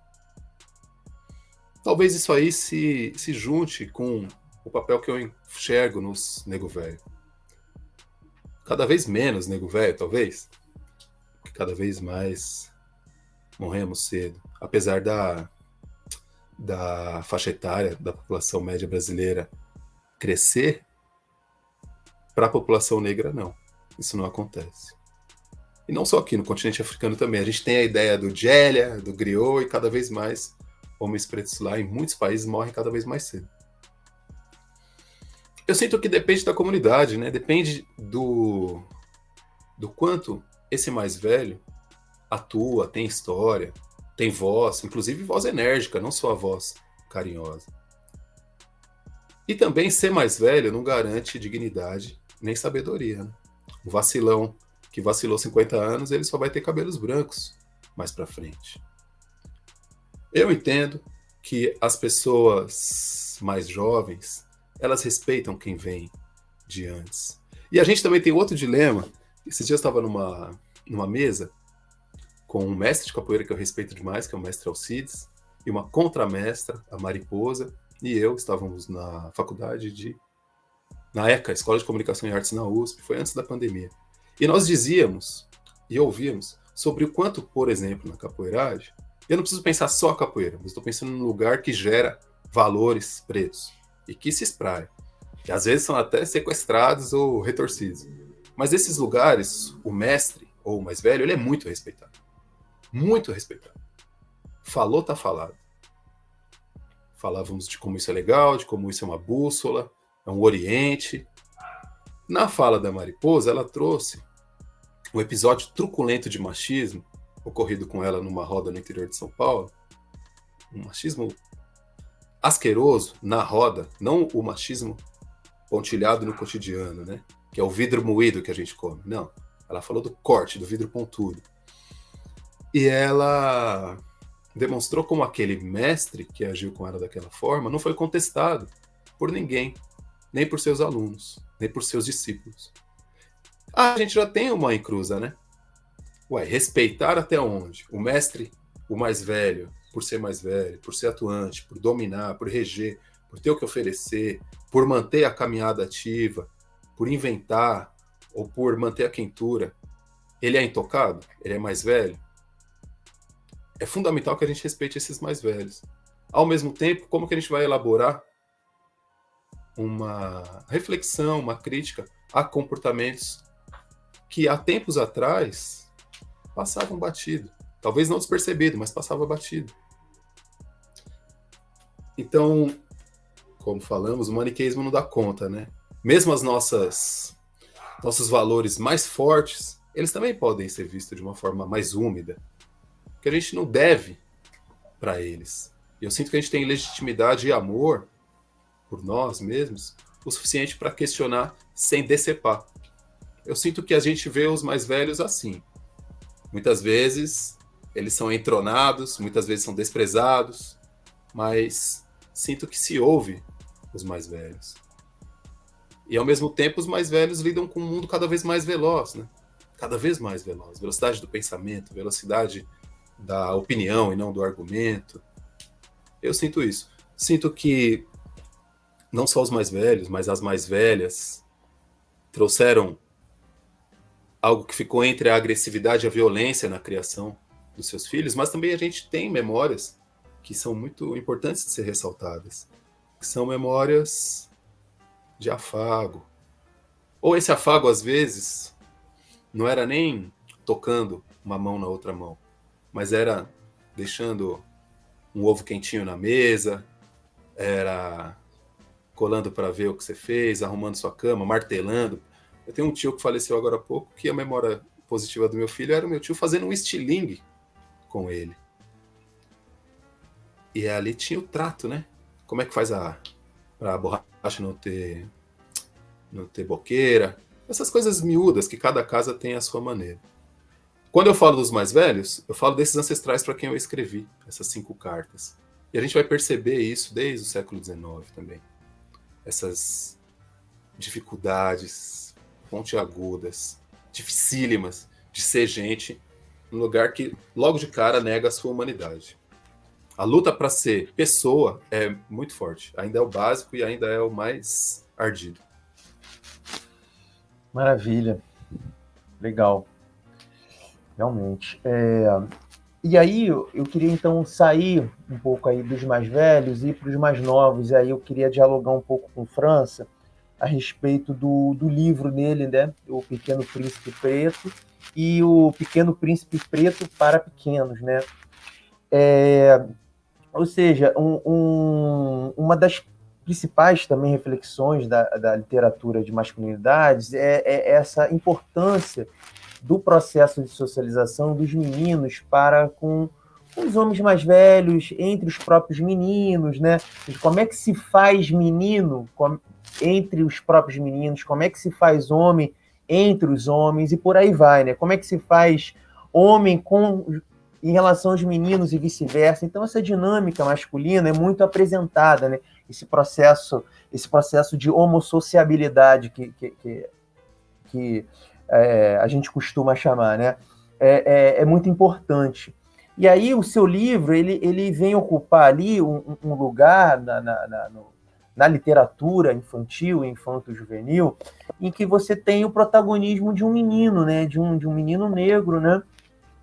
Talvez isso aí se junte com o papel que eu enxergo nos nego velho. Cada vez menos nego velho, talvez. Porque cada vez mais morremos cedo. Apesar da faixa etária da população média brasileira crescer, para a população negra, não. Isso não acontece. E não só aqui, no continente africano também. A gente tem a ideia do Djélia, do griot, e cada vez mais homens pretos lá, em muitos países, morrem cada vez mais cedo. Eu sinto que depende da comunidade, né? Depende do quanto esse mais velho atua, tem história, tem voz, inclusive voz enérgica, não só a voz carinhosa. E também ser mais velho não garante dignidade nem sabedoria, né? Um vacilão que vacilou 50 anos, ele só vai ter cabelos brancos mais pra frente. Eu entendo que as pessoas mais jovens, elas respeitam quem vem de antes. E a gente também tem outro dilema. Esses dias eu estava numa mesa com um mestre de capoeira que eu respeito demais, que é o mestre Alcides, e uma contramestra, a Mariposa, e eu estávamos na faculdade na ECA, Escola de Comunicação e Artes na USP, foi antes da pandemia. E nós dizíamos e ouvíamos sobre o quanto, por exemplo, na capoeiragem, eu não preciso pensar só a capoeira, mas estou pensando num lugar que gera valores pretos e que se espraia, que às vezes são até sequestrados ou retorcidos. Mas esses lugares, o mestre ou o mais velho, ele é muito respeitado. Muito respeitado. Falou, tá falado. Falávamos de como isso é legal, de como isso é uma bússola, é um oriente. Na fala da Mariposa, ela trouxe um episódio truculento de machismo ocorrido com ela numa roda no interior de São Paulo. Um machismo asqueroso na roda, não o machismo pontilhado no cotidiano, né? Que é o vidro moído que a gente come. Não. Ela falou do corte, do vidro pontudo. E ela demonstrou como aquele mestre que agiu com ela daquela forma não foi contestado por ninguém, nem por seus alunos, nem por seus discípulos. A gente já tem uma encruza, né? Ué, respeitar até onde? O mestre, o mais velho, por ser mais velho, por ser atuante, por dominar, por reger, por ter o que oferecer, por manter a caminhada ativa, por inventar ou por manter a quentura, ele é intocado? Ele é mais velho? É fundamental que a gente respeite esses mais velhos. Ao mesmo tempo, como que a gente vai elaborar uma reflexão, uma crítica a comportamentos que há tempos atrás passavam batido? Talvez não despercebido, mas passava batido. Então, como falamos, o maniqueísmo não dá conta, né? Mesmo as nossos valores mais fortes, eles também podem ser vistos de uma forma mais úmida, que a gente não deve para eles. E eu sinto que a gente tem legitimidade e amor por nós mesmos o suficiente para questionar sem decepar. Eu sinto que a gente vê os mais velhos assim. Muitas vezes eles são entronados, muitas vezes são desprezados, mas sinto que se ouve os mais velhos. E ao mesmo tempo os mais velhos lidam com um mundo cada vez mais veloz, né? Cada vez mais veloz. Velocidade do pensamento, velocidade da opinião e não do argumento. Eu sinto isso. Sinto que não só os mais velhos, mas as mais velhas trouxeram algo que ficou entre a agressividade e a violência na criação dos seus filhos, mas também a gente tem memórias que são muito importantes de ser ressaltadas, que são memórias de afago. Ou esse afago, às vezes, não era nem tocando uma mão na outra mão, mas era deixando um ovo quentinho na mesa, era colando para ver o que você fez, arrumando sua cama, martelando. Eu tenho um tio que faleceu agora há pouco, que a memória positiva do meu filho era o meu tio fazendo um estilingue com ele. E ali tinha o trato, né? Como é que faz para a borracha não ter boqueira? Essas coisas miúdas que cada casa tem a sua maneira. Quando eu falo dos mais velhos, eu falo desses ancestrais para quem eu escrevi essas 5 cartas. E a gente vai perceber isso desde o século XIX também. Essas dificuldades pontiagudas, dificílimas de ser gente num lugar que logo de cara nega a sua humanidade. A luta para ser pessoa é muito forte. Ainda é o básico e ainda é o mais ardido. Maravilha. Legal. Realmente. E aí, eu queria então sair um pouco aí dos mais velhos e ir para os mais novos. E aí eu queria dialogar um pouco com França a respeito do livro dele, né? O Pequeno Príncipe Preto e o Pequeno Príncipe Preto para Pequenos, né? Ou seja, uma das principais também reflexões da literatura de masculinidades é essa importância do processo de socialização dos meninos para com os homens mais velhos, entre os próprios meninos, né? Como é que se faz menino entre os próprios meninos, como é que se faz homem entre os homens e por aí vai, né? Como é que se faz homem em relação aos meninos e vice-versa. Então, essa dinâmica masculina é muito apresentada, né? Esse processo de homossociabilidade que a gente costuma chamar, né? É muito importante. E aí, o seu livro, ele vem ocupar ali um lugar na literatura infantil, infanto-juvenil, em que você tem o protagonismo de um menino, né? De um menino negro, né?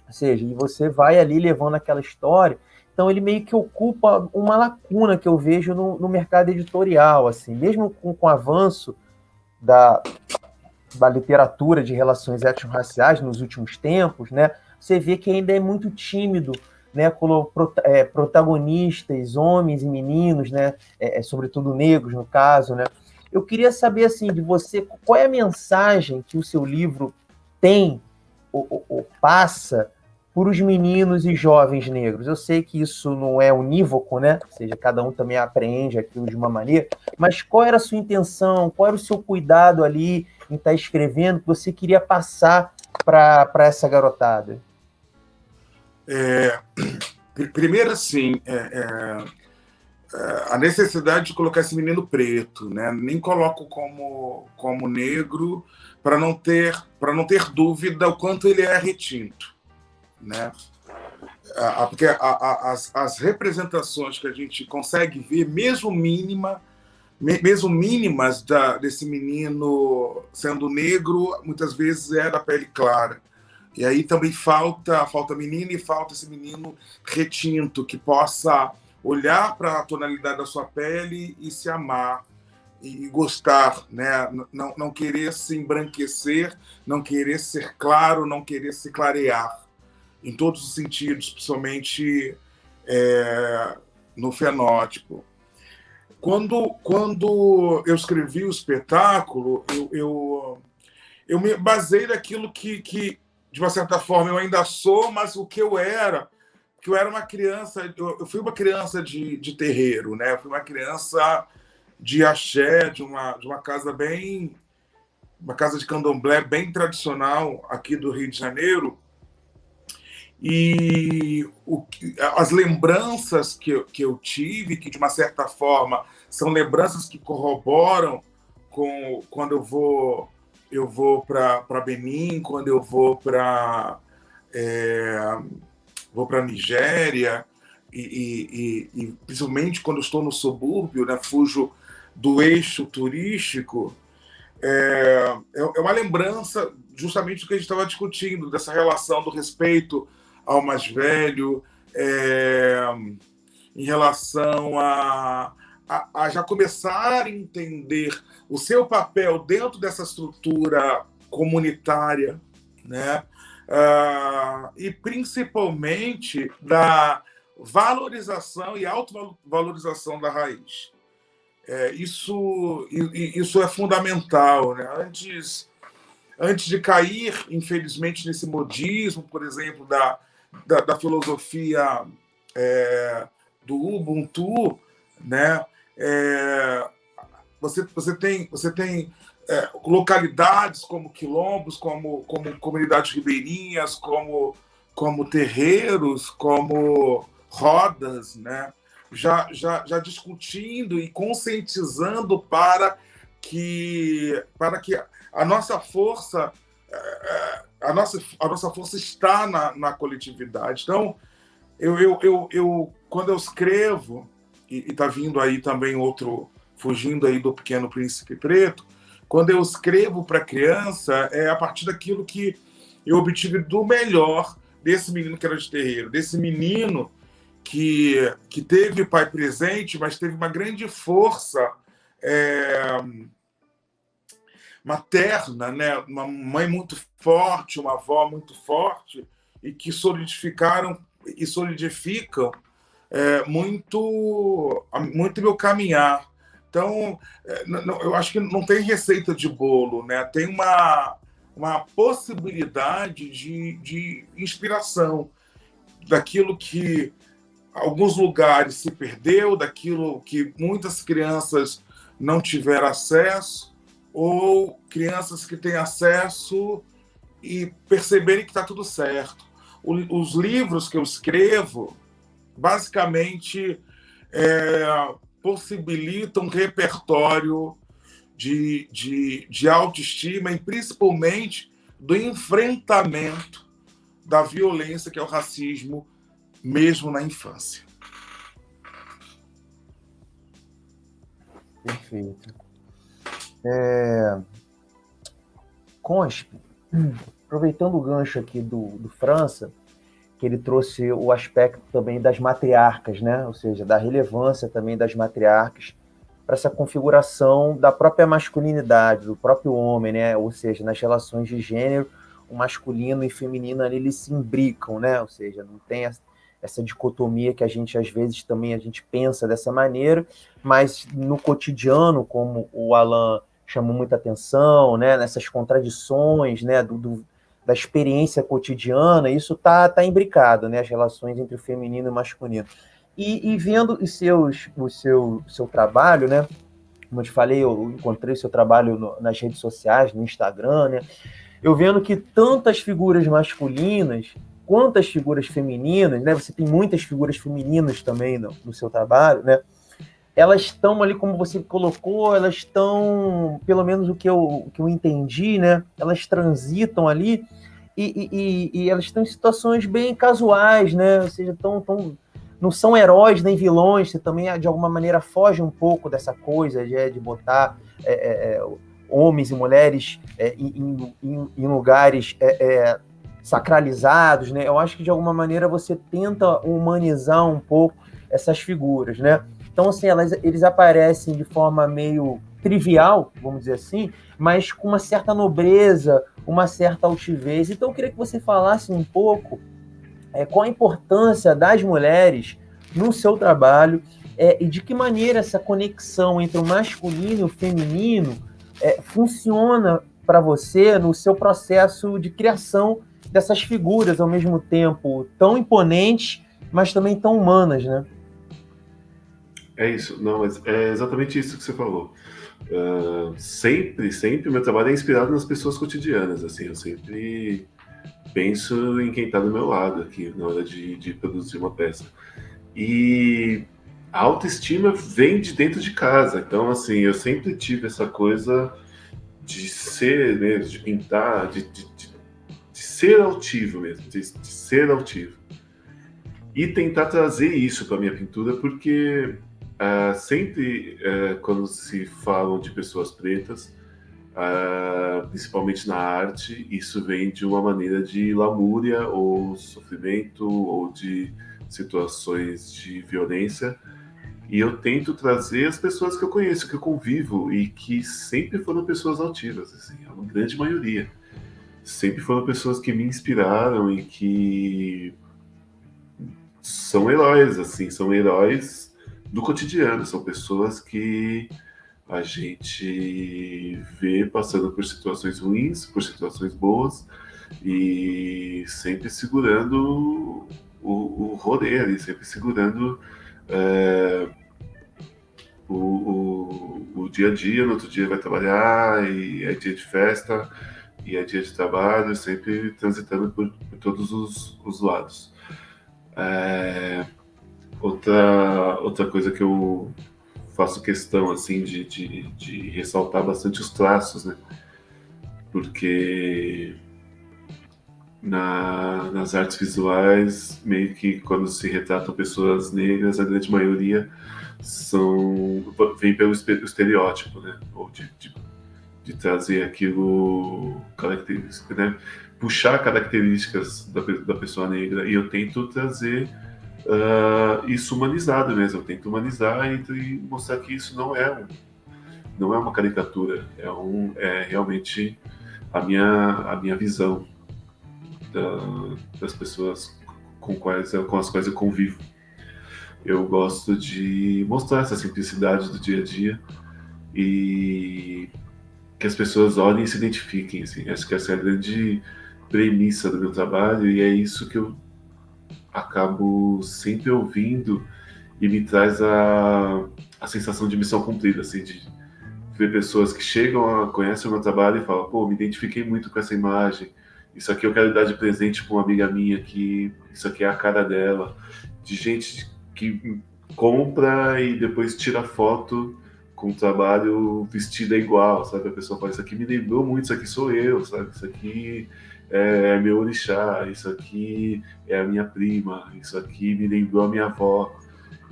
Ou seja, e você vai ali levando aquela história. Então, ele meio que ocupa uma lacuna que eu vejo no mercado editorial, assim, mesmo com o avanço da literatura de relações étnico-raciais nos últimos tempos, né? Você vê que ainda é muito tímido, né? Protagonistas, homens e meninos, né? Sobretudo negros, no caso, né? Eu queria saber, assim, de você, qual é a mensagem que o seu livro tem ou passa por os meninos e jovens negros. Eu sei que isso não é unívoco, né? Ou seja, cada um também aprende aquilo de uma maneira, mas qual era a sua intenção, qual era o seu cuidado ali em estar escrevendo que você queria passar para essa garotada? Primeiro, assim, a necessidade de colocar esse menino preto, né? Nem coloco como negro para não ter dúvida o quanto ele é retinto, né? Porque as representações que a gente consegue ver, mesmo mínimas desse menino sendo negro, muitas vezes é da pele clara. E aí também falta menino e falta esse menino retinto que possa olhar para a tonalidade da sua pele e se amar e gostar, né? Não querer se embranquecer, não querer ser claro, não querer se clarear em todos os sentidos, principalmente no fenótipo. Quando eu escrevi o espetáculo, eu me basei naquilo que, de uma certa forma, eu ainda sou, mas o que eu era, que eu era uma criança, eu fui uma criança de terreiro, né? Eu fui uma criança de axé, de uma casa uma casa de candomblé bem tradicional aqui do Rio de Janeiro. E as lembranças que eu tive, que de uma certa forma são lembranças que corroboram com quando eu vou para Benin, quando eu vou para Nigéria, e principalmente quando eu estou no subúrbio, né, fujo do eixo turístico, é uma lembrança justamente do que a gente estava discutindo, dessa relação do respeito ao mais velho, em relação a já começar a entender o seu papel dentro dessa estrutura comunitária, né? E principalmente da valorização e autovalorização da raiz. Isso é fundamental, né? Antes de cair, infelizmente, nesse modismo, por exemplo, da filosofia do Ubuntu, né? Você tem localidades como quilombos, como comunidades ribeirinhas, como terreiros, como rodas, né? Já discutindo e conscientizando para que a nossa força está na coletividade. Então, quando eu escrevo, e está vindo aí também outro, fugindo aí do Pequeno Príncipe Preto, quando eu escrevo para criança, é a partir daquilo que eu obtive do melhor desse menino que era de terreiro, desse menino que teve o pai presente, mas teve uma grande força materna, né? Uma mãe muito forte, uma avó muito forte, e que solidificam muito meu caminhar. Então, eu acho que não tem receita de bolo, né? Tem uma possibilidade de inspiração daquilo que alguns lugares se perdeu, daquilo que muitas crianças não tiveram acesso, ou crianças que têm acesso e perceberem que está tudo certo. Os livros que eu escrevo, basicamente, possibilitam um repertório de autoestima e, principalmente, do enfrentamento da violência que é o racismo, mesmo na infância. Perfeito. Conspe, aproveitando o gancho aqui do França, que ele trouxe o aspecto também das matriarcas, né? Ou seja, da relevância também das matriarcas para essa configuração da própria masculinidade, do próprio homem, né? Ou seja, nas relações de gênero, o masculino e feminino ali, eles se imbricam, né? Ou seja, não tem essa dicotomia que a gente, às vezes, também a gente pensa dessa maneira, mas no cotidiano, como o Alan chamou muita atenção, né, nessas contradições, né, da experiência cotidiana, isso tá imbricado, né, as relações entre o feminino e o masculino. E vendo o seu trabalho, né, como eu te falei, eu encontrei o seu trabalho nas redes sociais, no Instagram, né, eu vendo que tantas figuras masculinas quanto as figuras femininas, né, você tem muitas figuras femininas também no seu trabalho, né, elas estão ali, como você colocou, elas estão, pelo menos o que eu entendi, né, elas transitam ali e elas estão em situações bem casuais, né, ou seja, não são heróis nem vilões, você também, de alguma maneira, foge um pouco dessa coisa de botar homens e mulheres em lugares sacralizados, né? Eu acho que, de alguma maneira, você tenta humanizar um pouco essas figuras, né? Então, assim, eles aparecem de forma meio trivial, vamos dizer assim, mas com uma certa nobreza, uma certa altivez. Então, eu queria que você falasse um pouco qual a importância das mulheres no seu trabalho e de que maneira essa conexão entre o masculino e o feminino funciona para você no seu processo de criação dessas figuras, ao mesmo tempo tão imponentes, mas também tão humanas, né? É isso, não, mas é exatamente isso que você falou. Sempre o meu trabalho é inspirado nas pessoas cotidianas, assim, eu sempre penso em quem está do meu lado aqui na hora de produzir uma peça. E a autoestima vem de dentro de casa, então, assim, eu sempre tive essa coisa de ser mesmo, de pintar, de ser altivo mesmo, de ser altivo. E tentar trazer isso para minha pintura, porque sempre quando se falam de pessoas pretas, principalmente na arte, isso vem de uma maneira de lamúria ou sofrimento ou de situações de violência. E eu tento trazer as pessoas que eu conheço, que eu convivo e que sempre foram pessoas altivas, assim, a grande maioria. Sempre foram pessoas que me inspiraram e que são heróis, assim, são heróis do cotidiano, são pessoas que a gente vê passando por situações ruins, por situações boas e sempre segurando o rolê ali, sempre segurando o dia a dia. No outro dia vai trabalhar e é dia de festa e é dia de trabalho, sempre transitando por todos os lados. Outra coisa que eu faço questão assim de ressaltar bastante os traços, né? Porque nas artes visuais, meio que quando se retratam pessoas negras, a grande maioria vem pelo estereótipo, né? Ou de trazer aquilo característico, né? Puxar características da pessoa negra, e eu tento trazer isso humanizado mesmo. Eu tento humanizar e mostrar que isso não é uma caricatura, é realmente a minha visão das pessoas com as quais eu convivo. Eu gosto de mostrar essa simplicidade do dia a dia e que as pessoas olhem e se identifiquem, assim. Acho que essa é a grande premissa do meu trabalho e é isso que eu acabo sempre ouvindo e me traz a sensação de missão cumprida, assim, de ver pessoas que chegam, conhecem o meu trabalho e falam, pô, me identifiquei muito com essa imagem, isso aqui eu quero dar de presente para uma amiga minha, que isso aqui é a cara dela, de gente que compra e depois tira foto com o trabalho vestida igual, sabe? A pessoa fala, isso aqui me lembrou muito, isso aqui sou eu, sabe? Isso aqui é meu orixá, isso aqui é a minha prima, isso aqui me lembrou a minha avó.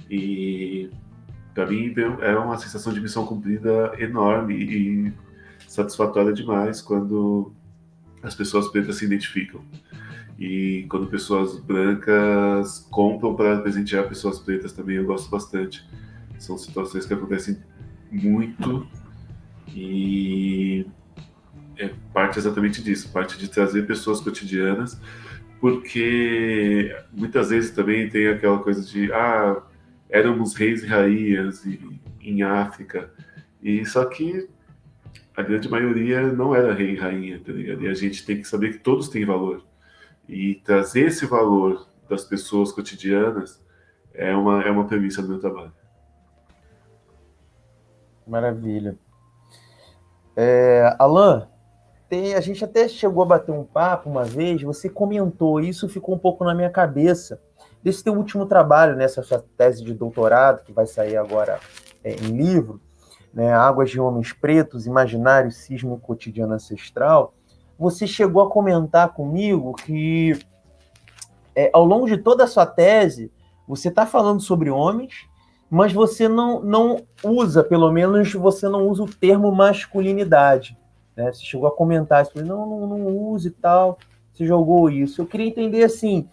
E para mim é uma sensação de missão cumprida enorme e satisfatória demais quando as pessoas pretas se identificam. E quando pessoas brancas compram para presentear pessoas pretas também, eu gosto bastante. São situações que acontecem muito e parte exatamente disso, parte de trazer pessoas cotidianas porque muitas vezes também tem aquela coisa de éramos reis e rainhas em África, e só que a grande maioria não era rei e rainha, tá ligado? E a gente tem que saber que todos têm valor, e trazer esse valor das pessoas cotidianas é uma premissa do meu trabalho. Maravilha. Alan, a gente até chegou a bater um papo uma vez, você comentou, isso ficou um pouco na minha cabeça, desse teu último trabalho, nessa sua tese de doutorado, que vai sair agora em livro, né, Águas de Homens Pretos, Imaginário, Cisma e Cotidiano Ancestral. Você chegou a comentar comigo que, ao longo de toda a sua tese, você está falando sobre homens, mas você não usa, pelo menos você não usa o termo masculinidade. Né? Você chegou a comentar isso, não use e tal, você jogou isso. Eu queria entender assim,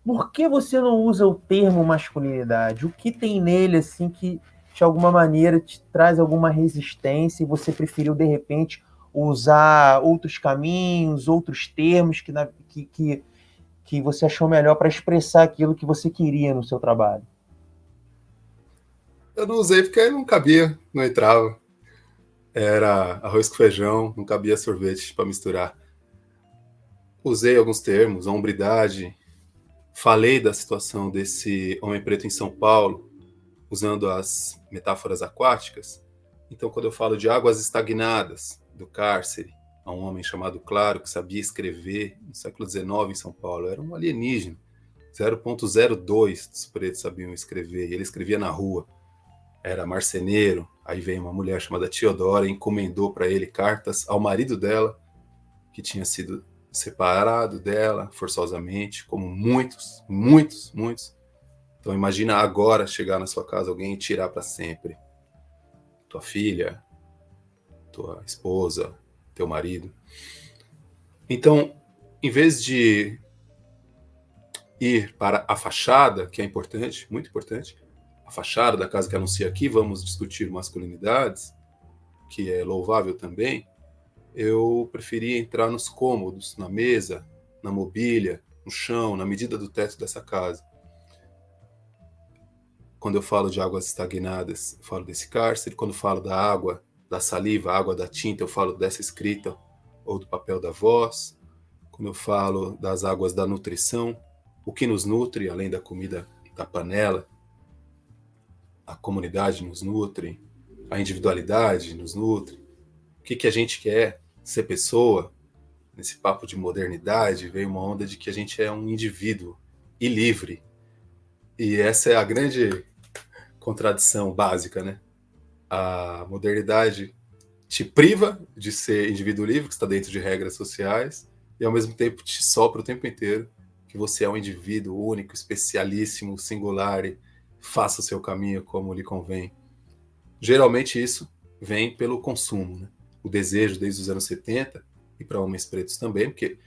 por que você não usa o termo masculinidade? O que tem nele assim que de alguma maneira te traz alguma resistência e você preferiu de repente usar outros caminhos, outros termos que você achou melhor para expressar aquilo que você queria no seu trabalho? Eu não usei porque não cabia, não entrava. Era arroz com feijão, não cabia sorvete para misturar. Usei alguns termos, hombridade, falei da situação desse homem preto em São Paulo, usando as metáforas aquáticas. Então, quando eu falo de águas estagnadas do cárcere, a um homem chamado Claro, que sabia escrever no século XIX em São Paulo, era um alienígena. 0,02 dos pretos sabiam escrever, e ele escrevia na rua. Era marceneiro. Aí veio uma mulher chamada Teodora e encomendou para ele cartas ao marido dela, que tinha sido separado dela forçosamente, como muitos. Então imagina agora chegar na sua casa alguém e tirar para sempre tua filha, tua esposa, teu marido. Então, em vez de ir para a fachada, que é importante, muito importante, a fachada da casa que anuncia aqui, vamos discutir masculinidades, que é louvável também, eu preferi entrar nos cômodos, na mesa, na mobília, no chão, na medida do teto dessa casa. Quando eu falo de águas estagnadas, eu falo desse cárcere. Quando eu falo da água, da saliva, água da tinta, eu falo dessa escrita ou do papel da voz. Quando eu falo das águas da nutrição, o que nos nutre, além da comida da panela, a comunidade nos nutre, a individualidade nos nutre. O que a gente quer ser pessoa? Nesse papo de modernidade, veio uma onda de que a gente é um indivíduo e livre. E essa é a grande contradição básica, né? A modernidade te priva de ser indivíduo livre, que está dentro de regras sociais, e ao mesmo tempo te sopra o tempo inteiro que você é um indivíduo único, especialíssimo, singular, e faça o seu caminho como lhe convém. Geralmente isso vem pelo consumo, né? O desejo desde os anos 70, e para homens pretos também, porque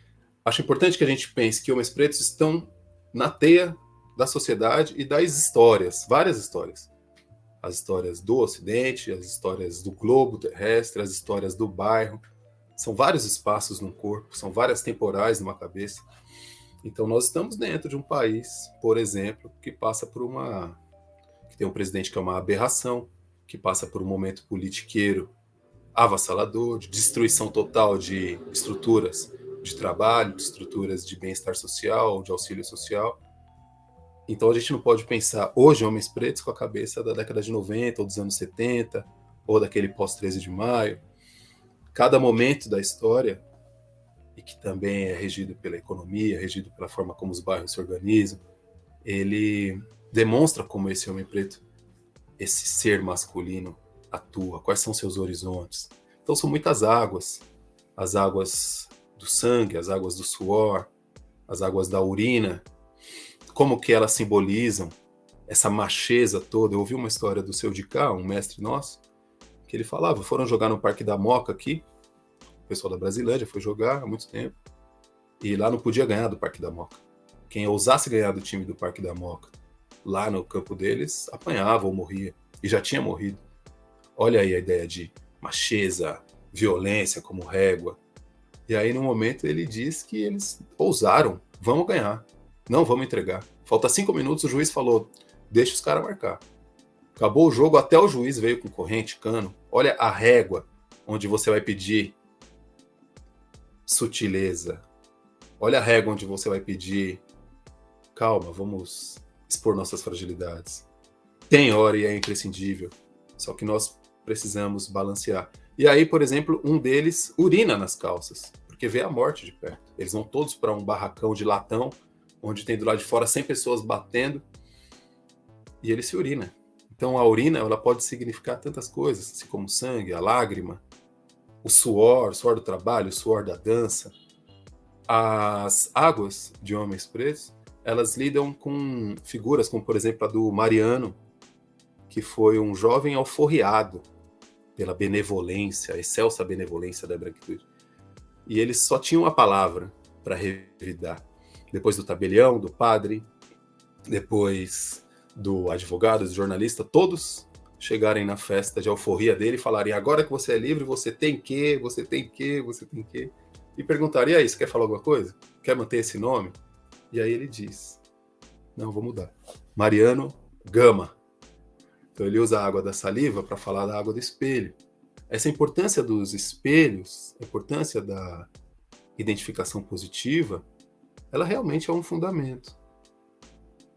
acho importante que a gente pense que homens pretos estão na teia da sociedade e das histórias, várias histórias. As histórias do Ocidente, as histórias do globo terrestre, as histórias do bairro. São vários espaços no corpo, são várias temporais numa cabeça. Então nós estamos dentro de um país, por exemplo, que passa por que tem um presidente que é uma aberração, que passa por um momento politiqueiro avassalador, de destruição total de estruturas de trabalho, de estruturas de bem-estar social, de auxílio social. Então a gente não pode pensar hoje homens pretos com a cabeça da década de 90 ou dos anos 70, ou daquele pós-13 de maio. Cada momento da história, e que também é regido pela economia, regido pela forma como os bairros se organizam, ele demonstra como esse homem preto, esse ser masculino, atua, quais são seus horizontes. Então são muitas águas, as águas do sangue, as águas do suor, as águas da urina, como que elas simbolizam essa macheza toda. Eu ouvi uma história do seu Dicá, um mestre nosso, que ele falava, foram jogar no Parque da Moca aqui, o pessoal da Brasilândia foi jogar há muito tempo, e lá não podia ganhar do Parque da Moca. Quem ousasse ganhar do time do Parque da Moca, lá no campo deles, apanhava ou morria, e já tinha morrido. Olha aí a ideia de macheza, violência como régua. E aí, no momento, ele diz que eles ousaram vamos ganhar, não vamos entregar. Falta 5 minutos, o juiz falou, deixa os caras marcar. Acabou o jogo, até o juiz veio com corrente, cano. Olha a régua onde você vai pedir sutileza. Olha a régua onde você vai pedir calma, vamos expor nossas fragilidades. Tem hora e é imprescindível, só que nós precisamos balancear. E aí, por exemplo, um deles urina nas calças, porque vê a morte de perto. Eles vão todos para um barracão de latão, onde tem do lado de fora 100 pessoas batendo, e ele se urina. Então a urina, ela pode significar tantas coisas, assim como o sangue, a lágrima, o suor do trabalho, o suor da dança. As águas de Homens Pretos, elas lidam com figuras como, por exemplo, a do Mariano, que foi um jovem alforriado pela benevolência, a excelsa benevolência da branquitude. E ele só tinha uma palavra para revidar. Depois do tabelião, do padre, depois do advogado, do jornalista, todos chegarem na festa de alforria dele e falarem, agora que você é livre, você tem que, você tem que, você tem que. E perguntarem, e aí, você quer falar alguma coisa? Quer manter esse nome? E aí ele diz, não, vou mudar. Mariano Gama. Então ele usa a água da saliva para falar da água do espelho. Essa importância dos espelhos, a importância da identificação positiva, ela realmente é um fundamento.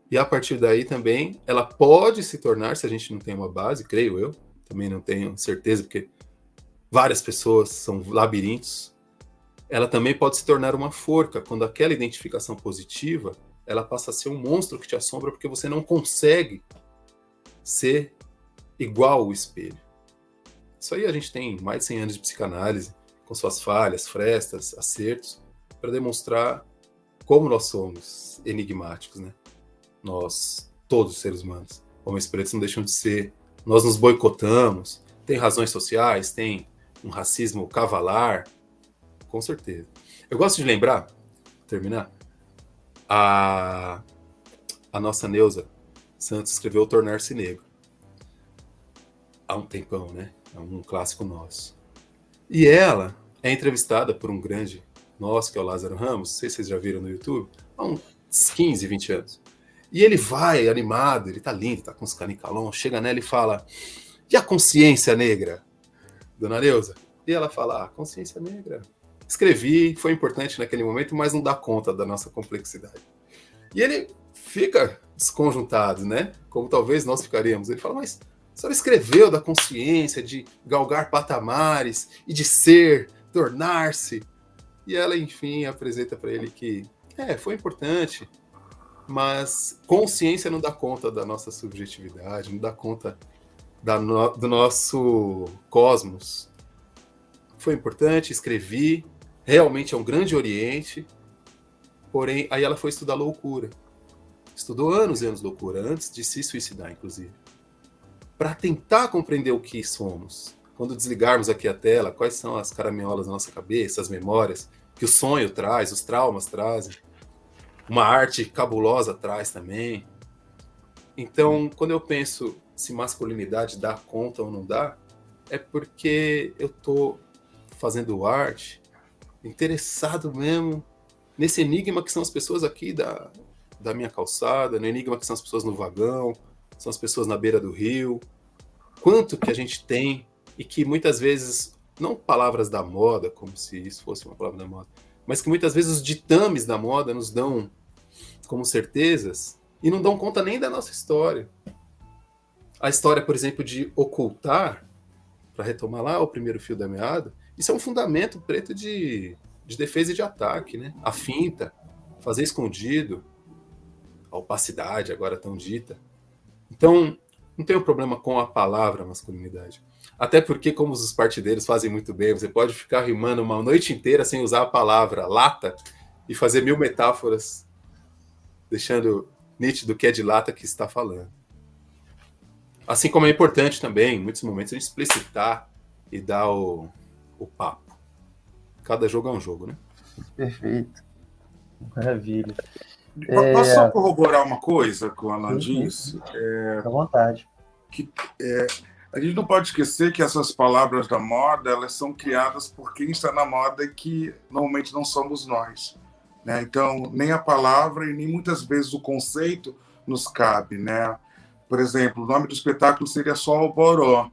E a partir daí também, ela pode se tornar, se a gente não tem uma base, creio eu, também não tenho certeza, porque várias pessoas são labirintos, ela também pode se tornar uma forca, quando aquela identificação positiva, ela passa a ser um monstro que te assombra, porque você não consegue ser igual ao espelho. Isso aí a gente tem mais de 100 anos de psicanálise, com suas falhas, frestas, acertos, para demonstrar como nós somos enigmáticos, né? Nós, todos os seres humanos, homens pretos não deixam de ser, nós nos boicotamos, tem razões sociais, tem um racismo cavalar, com certeza. Eu gosto de lembrar, terminar, a nossa Neuza Santos escreveu Tornar-se Negro. Há um tempão, né? É um clássico nosso. E ela é entrevistada por um grande nosso, que é o Lázaro Ramos, não sei se vocês já viram no YouTube, há uns 15, 20 anos. E ele vai animado, ele tá lindo, tá com os canicalão, chega nela e fala, e a consciência negra, dona Neuza? E ela fala, consciência negra. Escrevi, foi importante naquele momento, mas não dá conta da nossa complexidade. E ele fica desconjuntado, né? Como talvez nós ficaríamos. Ele fala, mas a senhora escreveu da consciência, de galgar patamares, e de ser, tornar-se. E ela, enfim, apresenta para ele que, foi importante, mas consciência não dá conta da nossa subjetividade, não dá conta do nosso cosmos. Foi importante, escrevi, realmente é um grande oriente, porém, aí ela foi estudar loucura. Estudou anos e anos loucura, antes de se suicidar, inclusive. Para tentar compreender o que somos. Quando desligarmos aqui a tela, quais são as caraminholas da nossa cabeça, as memórias que o sonho traz, os traumas trazem. Uma arte cabulosa traz também. Então, quando eu penso se masculinidade dá conta ou não dá, é porque eu estou fazendo arte, interessado mesmo nesse enigma que são as pessoas aqui da minha calçada, no enigma que são as pessoas no vagão, são as pessoas na beira do rio. Quanto que a gente tem, e que muitas vezes, não palavras da moda, como se isso fosse uma palavra da moda, mas que muitas vezes os ditames da moda nos dão como certezas e não dão conta nem da nossa história. A história, por exemplo, de ocultar, para retomar lá o primeiro fio da meada, isso é um fundamento preto de defesa e de ataque, né? A finta, fazer escondido, a opacidade, agora tão dita. Então, não tem um problema com a palavra masculinidade. Até porque, como os partideiros fazem muito bem, você pode ficar rimando uma noite inteira sem usar a palavra lata e fazer 1000 metáforas, deixando nítido que é de lata que está falando. Assim como é importante também, em muitos momentos, a gente explicitar e dar o papo. Cada jogo é um jogo, né? Perfeito. Maravilha. Posso só corroborar uma coisa com o Alan disse? À vontade. A gente não pode esquecer que essas palavras da moda, elas são criadas por quem está na moda e que normalmente não somos nós. né? Então, nem a palavra e nem muitas vezes o conceito nos cabe, né? Por exemplo, o nome do espetáculo seria só Alboró.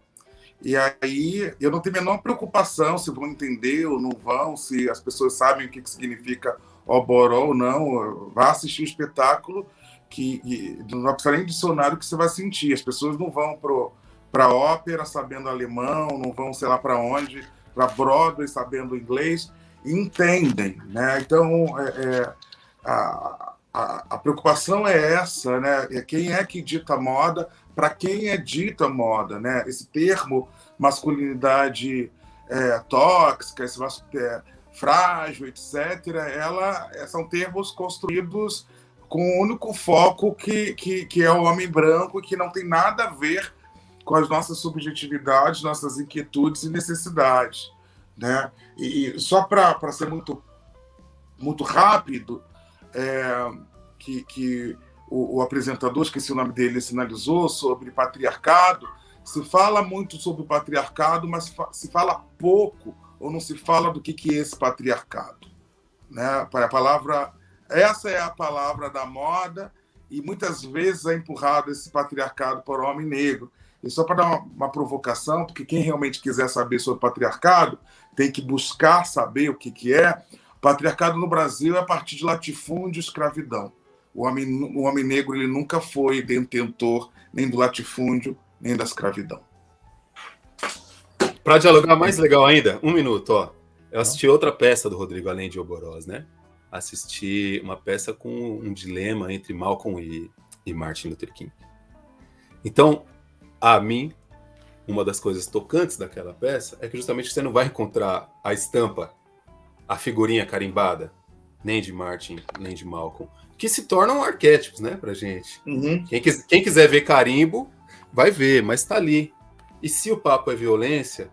E aí eu não tenho a menor preocupação se vão entender ou não vão, se as pessoas sabem o que significa Alboró ou não. Vá assistir o espetáculo que não vai precisar nem dicionário que você vai sentir. As pessoas não vão para a ópera sabendo alemão, não vão sei lá para onde, para Broadway sabendo inglês, e entendem, né? Então, a preocupação é essa, né? Quem é que dita moda, para quem é dita moda, né? Esse termo masculinidade tóxica, esse frágil, etc., são termos construídos com o único foco que é o homem branco, que não tem nada a ver com as nossas subjetividades, nossas inquietudes e necessidades, né? E só para ser muito, muito rápido, que o apresentador, esqueci o nome dele, sinalizou sobre patriarcado. Se fala muito sobre o patriarcado, mas se fala pouco ou não se fala do que é esse patriarcado, né? Essa é a palavra da moda, e muitas vezes é empurrado esse patriarcado por homem negro. E só para dar uma provocação, porque quem realmente quiser saber sobre patriarcado tem que buscar saber o que é. O patriarcado no Brasil é a partir de latifúndio e escravidão. O homem negro ele nunca foi detentor nem do latifúndio, nem da escravidão. Para dialogar mais legal ainda, 1 minuto, ó. Eu assisti outra peça do Rodrigo, além de Alborós, né? Assisti uma peça com um dilema entre Malcolm e Martin Luther King. Então, a mim, uma das coisas tocantes daquela peça é que justamente você não vai encontrar a estampa, a figurinha carimbada, nem de Martin, nem de Malcolm, que se tornam arquétipos, né, pra gente. Uhum. Quem quiser ver carimbo, vai ver, mas tá ali. E se o papo é violência,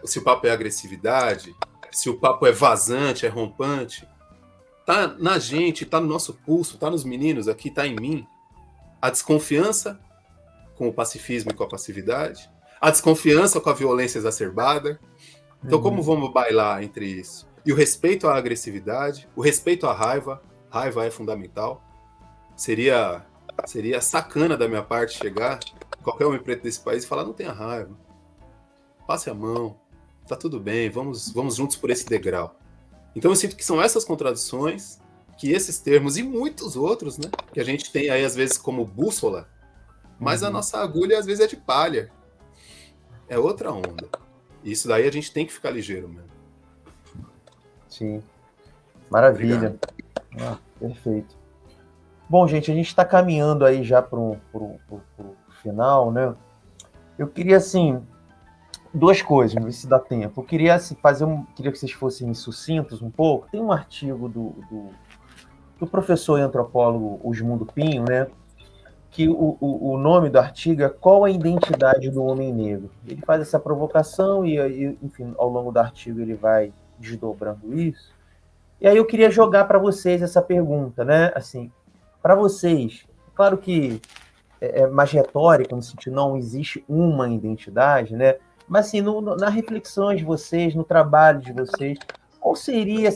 se o papo é agressividade, se o papo é vazante, é rompante, tá na gente, tá no nosso pulso, tá nos meninos aqui, tá em mim, a desconfiança com o pacifismo e com a passividade, a desconfiança com a violência exacerbada. Então, como vamos bailar entre isso? E o respeito à agressividade, o respeito à raiva é fundamental. Seria sacana da minha parte chegar qualquer homem preto desse país e falar, não tenha raiva, passe a mão, tá tudo bem, vamos juntos por esse degrau. Então eu sinto que são essas contradições, que esses termos e muitos outros, né, que a gente tem aí às vezes como bússola, mas a nossa agulha às vezes é de palha. É outra onda. E isso daí a gente tem que ficar ligeiro mesmo. Sim. Maravilha. Perfeito. Bom, gente, a gente está caminhando aí já para o final, né? Eu queria, assim, duas coisas, ver se dá tempo. Eu queria queria que vocês fossem sucintos um pouco. Tem um artigo do professor e antropólogo Osmundo Pinho, né? Que o nome do artigo é Qual a Identidade do Homem Negro? Ele faz essa provocação e, enfim, ao longo do artigo ele vai desdobrando isso. E aí eu queria jogar para vocês essa pergunta, né? Assim, para vocês, claro que é mais retórica, no sentido não existe uma identidade, né? Mas assim, nas reflexões de vocês, no trabalho de vocês, qual seria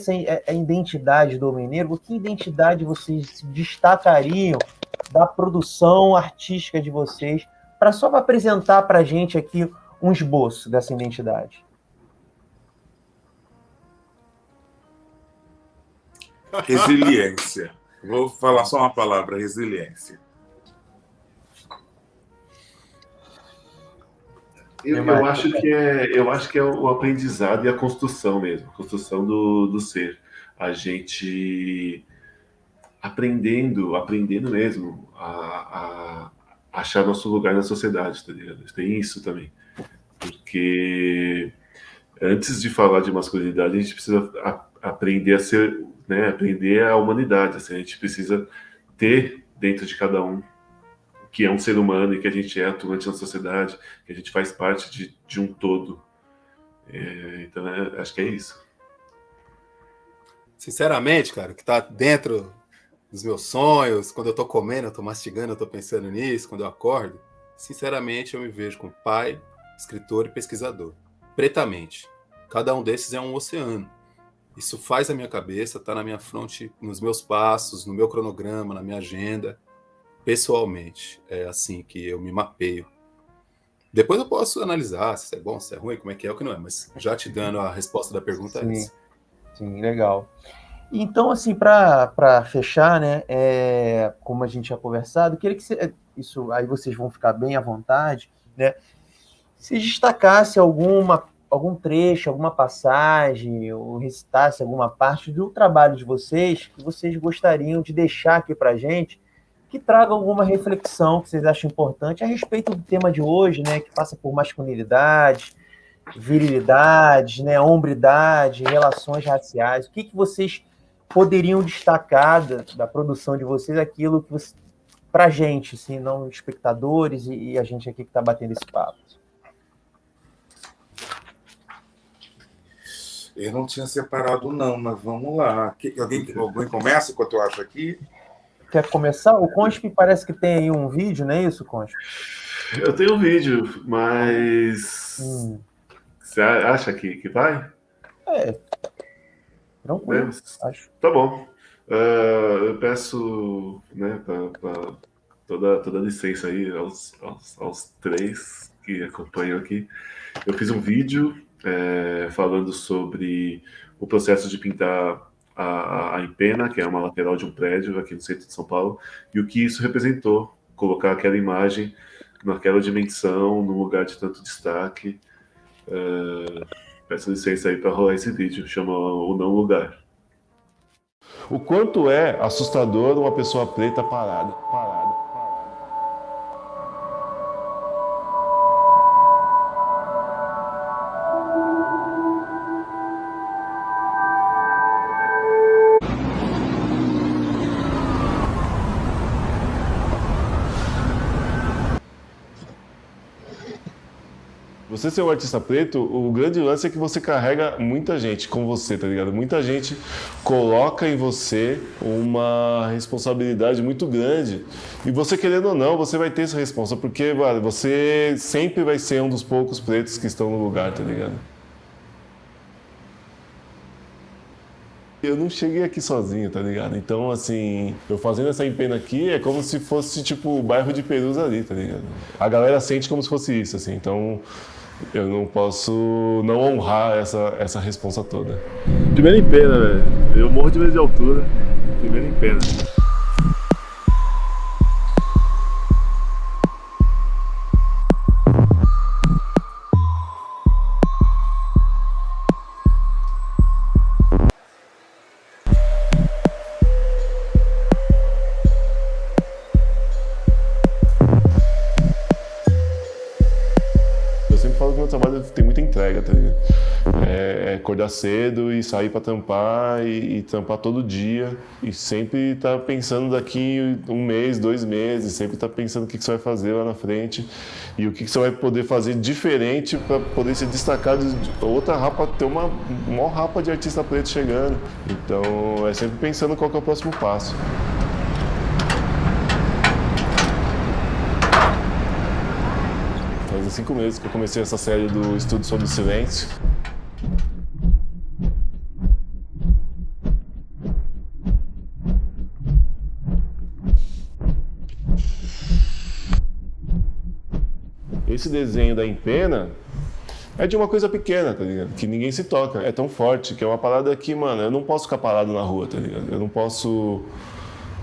a identidade do homem negro? Que identidade vocês se destacariam da produção artística de vocês, só para apresentar para a gente aqui um esboço dessa identidade? Resiliência. Vou falar só uma palavra, resiliência. Eu acho que é o aprendizado e a construção mesmo, a construção do ser. A gente aprendendo mesmo a achar nosso lugar na sociedade, tá ligado? Tem isso também. Porque antes de falar de masculinidade, a gente precisa aprender a ser, né, aprender a humanidade. Assim, a gente precisa ter dentro de cada um que é um ser humano e que a gente é atuante na sociedade, que a gente faz parte de um todo. Então, acho que é isso. Sinceramente, cara, o que tá dentro dos meus sonhos, quando eu tô comendo, eu tô mastigando, eu tô pensando nisso, quando eu acordo, sinceramente eu me vejo como pai, escritor e pesquisador. Pretamente. Cada um desses é um oceano. Isso faz a minha cabeça, está na minha fronte, nos meus passos, no meu cronograma, na minha agenda, pessoalmente. É assim que eu me mapeio. Depois eu posso analisar se é bom, se é ruim, como é que é, o que não é, mas já te dando a resposta da pergunta é Sim, essa. sim, legal. Então, assim, para fechar, né, como a gente tinha conversado, eu queria que isso aí vocês vão ficar bem à vontade, né? Se destacasse algum trecho, alguma passagem, ou recitasse alguma parte do trabalho de vocês que vocês gostariam de deixar aqui para a gente, que traga alguma reflexão que vocês acham importante a respeito do tema de hoje, né, que passa por masculinidade, virilidade, né, hombridade, relações raciais. O que vocês poderiam destacar da produção de vocês, aquilo que para a gente, assim, não espectadores e a gente aqui que está batendo esse papo? Eu não tinha separado, não, mas vamos lá. Alguém começa enquanto eu acho aqui? Quer começar? O Consp parece que tem aí um vídeo, não é isso, Consp? Eu tenho um vídeo, mas você acha que vai? Tranquilo, Né? acho. Tá bom. Eu peço, né, pra toda a licença aí aos três que acompanham aqui. Eu fiz um vídeo falando sobre o processo de pintar a empena, que é uma lateral de um prédio aqui no centro de São Paulo, e o que isso representou, colocar aquela imagem naquela dimensão, num lugar de tanto destaque. Peço licença aí para rolar esse vídeo, chama O Não Lugar. O quanto é assustador uma pessoa preta parada. Você ser um artista preto, o grande lance é que você carrega muita gente com você, tá ligado? Muita gente coloca em você uma responsabilidade muito grande. E você, querendo ou não, você vai ter essa responsa, porque, mano, você sempre vai ser um dos poucos pretos que estão no lugar, tá ligado? Eu não cheguei aqui sozinho, tá ligado? Então, assim, eu fazendo essa empena aqui é como se fosse, tipo, o bairro de Perus ali, tá ligado? A galera sente como se fosse isso, assim, então eu não posso não honrar essa responsa toda. Primeira empena, velho. Eu morro de medo de altura. Primeira empena. Eu sempre falo que meu trabalho tem muita entrega, tá ligado? É acordar cedo e sair pra trampar e trampar todo dia. E sempre tá pensando daqui 1 mês, 2 meses, sempre tá pensando o que você vai fazer lá na frente e o que você vai poder fazer diferente para poder se destacar de outra rapa, ter uma maior rapa de artista preto chegando. Então é sempre pensando qual que é o próximo passo. Faz 5 meses que eu comecei essa série do Estudo sobre o Silêncio. Esse desenho da empena é de uma coisa pequena, tá ligado? Que ninguém se toca. É tão forte que é uma parada que, mano, eu não posso ficar parado na rua, tá ligado? Eu não posso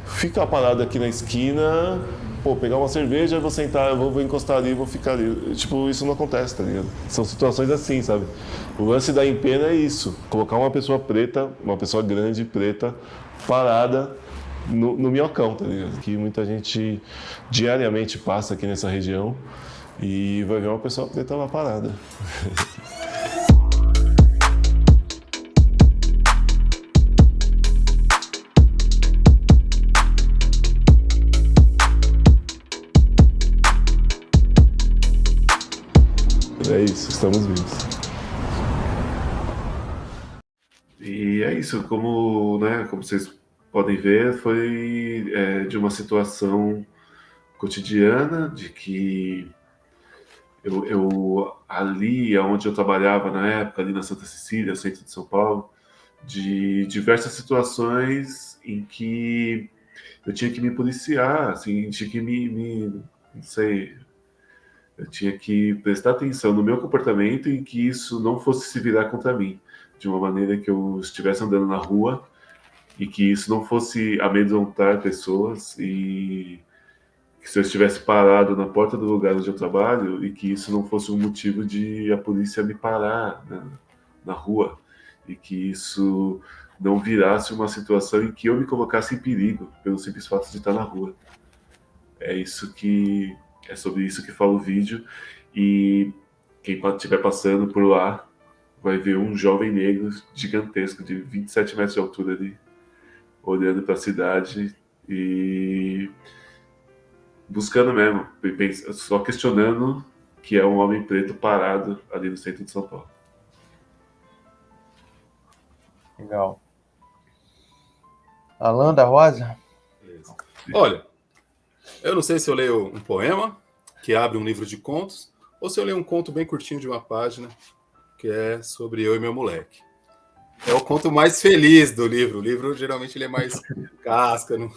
ficar parado aqui na esquina, pô, pegar uma cerveja, eu vou sentar, eu vou encostar ali, vou ficar ali. Tipo, isso não acontece, tá ligado? São situações assim, sabe? O lance da empena é isso. Colocar uma pessoa preta, uma pessoa grande, preta, parada no minhocão, tá ligado? Que muita gente diariamente passa aqui nessa região e vai ver uma pessoa preta lá parada. É isso, estamos vivos. E é isso, como, né, como vocês podem ver, foi de uma situação cotidiana, de que eu ali onde eu trabalhava na época, ali na Santa Cecília, centro de São Paulo, de diversas situações em que eu tinha que me policiar, assim, tinha que não sei, eu tinha que prestar atenção no meu comportamento e que isso não fosse se virar contra mim, de uma maneira que eu estivesse andando na rua e que isso não fosse amedrontar pessoas e que se eu estivesse parado na porta do lugar onde eu trabalho e que isso não fosse um motivo de a polícia me parar na rua e que isso não virasse uma situação em que eu me colocasse em perigo pelo simples fato de estar na rua. É sobre isso que fala o vídeo, e quem estiver passando por lá vai ver um jovem negro gigantesco de 27 metros de altura ali, olhando para a cidade e buscando mesmo, só questionando que é um homem preto parado ali no centro de São Paulo. Legal. Alan da Rosa? Beleza. Olha, eu não sei se eu leio um poema que abre um livro de contos ou se eu leio um conto bem curtinho de uma página que é sobre eu e meu moleque. É o conto mais feliz do livro. O livro geralmente ele é mais casca. Não...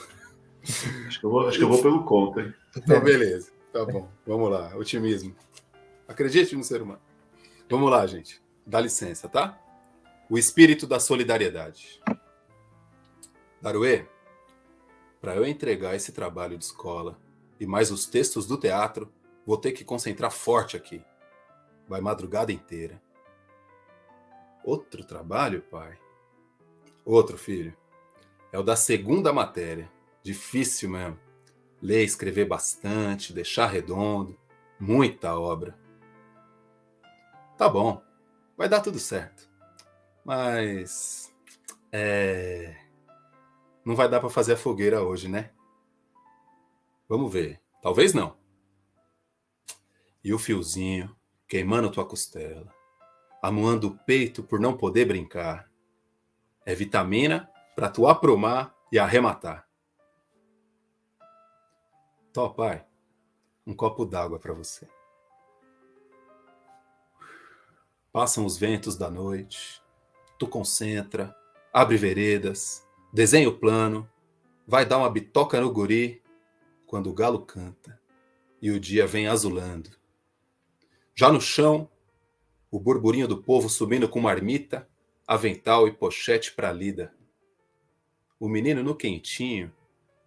Acho que eu vou pelo conto, hein? Então, beleza. Tá bom. Vamos lá. Otimismo. Acredite no ser humano. Vamos lá, gente. Dá licença, tá? O espírito da solidariedade. Daruê, para eu entregar esse trabalho de escola e mais os textos do teatro, vou ter que concentrar forte aqui. Vai madrugada inteira. Outro trabalho, pai? Outro, filho. É o da segunda matéria. Difícil mesmo. Ler, escrever bastante, deixar redondo. Muita obra. Tá bom. Vai dar tudo certo. Mas... não vai dar para fazer a fogueira hoje, né? Vamos ver. Talvez não. E o fiozinho queimando tua costela, amuando o peito por não poder brincar. É vitamina para tu aprumar e arrematar. Tó, pai, um copo d'água para você. Passam os ventos da noite, tu concentra, abre veredas, desenha o plano, vai dar uma bitoca no guri quando o galo canta e o dia vem azulando. Já no chão, o burburinho do povo subindo com marmita, avental e pochete pra lida. O menino no quentinho,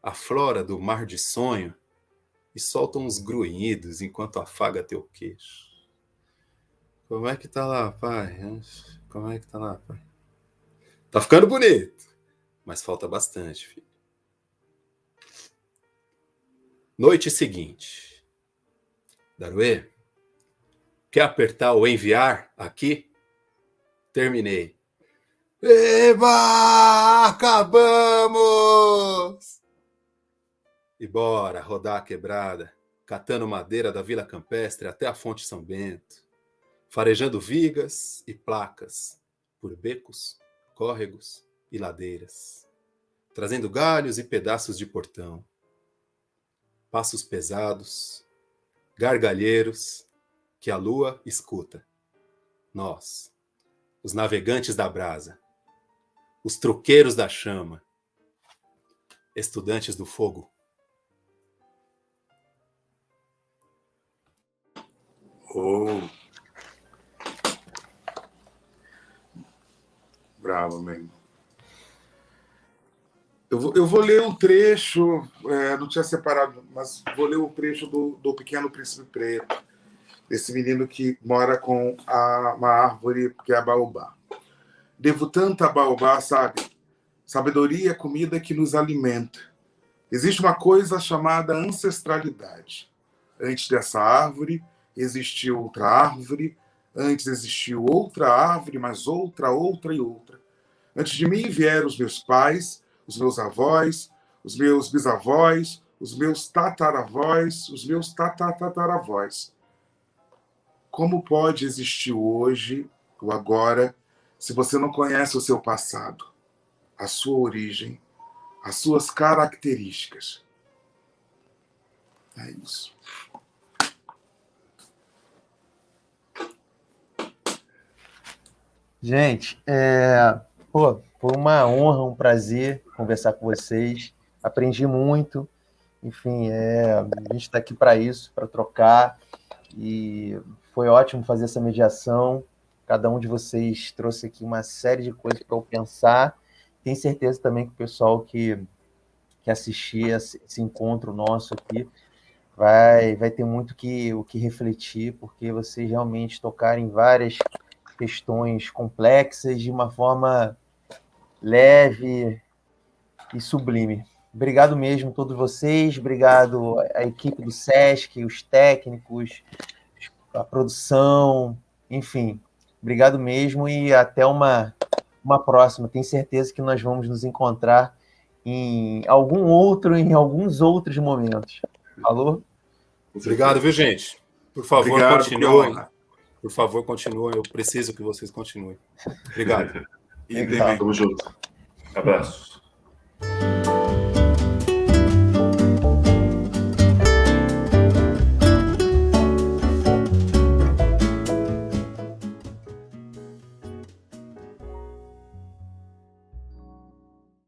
a flora do mar de sonho, e solta uns grunhidos enquanto afaga teu queixo. Como é que tá lá, pai? Como é que tá lá, pai? Tá ficando bonito, mas falta bastante, filho. Noite seguinte. Daruê, quer apertar o enviar aqui? Terminei. Eba! Acabamos! E bora rodar a quebrada, catando madeira da Vila Campestre até a Fonte São Bento, farejando vigas e placas por becos, córregos e ladeiras, trazendo galhos e pedaços de portão. Passos pesados, gargalheiros, que a lua escuta. Nós, os navegantes da brasa, os truqueiros da chama, estudantes do fogo. Oh. Bravo, mesmo. Eu vou ler um trecho, não tinha separado, mas vou ler um trecho do Pequeno Príncipe Preto, desse menino que mora com uma árvore que é a baobá. Devo tanto a baobá, sabe? Sabedoria é comida que nos alimenta. Existe uma coisa chamada ancestralidade. Antes dessa árvore, existiu outra árvore. Antes existiu outra árvore, mas outra e outra. Antes de mim vieram os meus pais, os meus avós, os meus bisavós, os meus tataravós, os meus tataravós. Como pode existir o hoje, o agora, se você não conhece o seu passado, a sua origem, as suas características? É isso. Gente, pô, foi uma honra, um prazer conversar com vocês. Aprendi muito. Enfim, a gente está aqui para isso, para trocar. E foi ótimo fazer essa mediação. Cada um de vocês trouxe aqui uma série de coisas para eu pensar. Tenho certeza também que o pessoal que assistir esse encontro nosso aqui vai ter muito o que refletir, porque vocês realmente tocaram em várias questões complexas de uma forma leve e sublime. Obrigado mesmo a todos vocês, obrigado à equipe do SESC, os técnicos, a produção, enfim, obrigado mesmo e até uma próxima. Tenho certeza que nós vamos nos encontrar em alguns outros momentos. Falou? Obrigado, viu, gente? Por favor, Obrigado, continuem. Piona. Por favor, continuem. Eu preciso que vocês continuem. Obrigado. E também. Tamo junto. Abraço.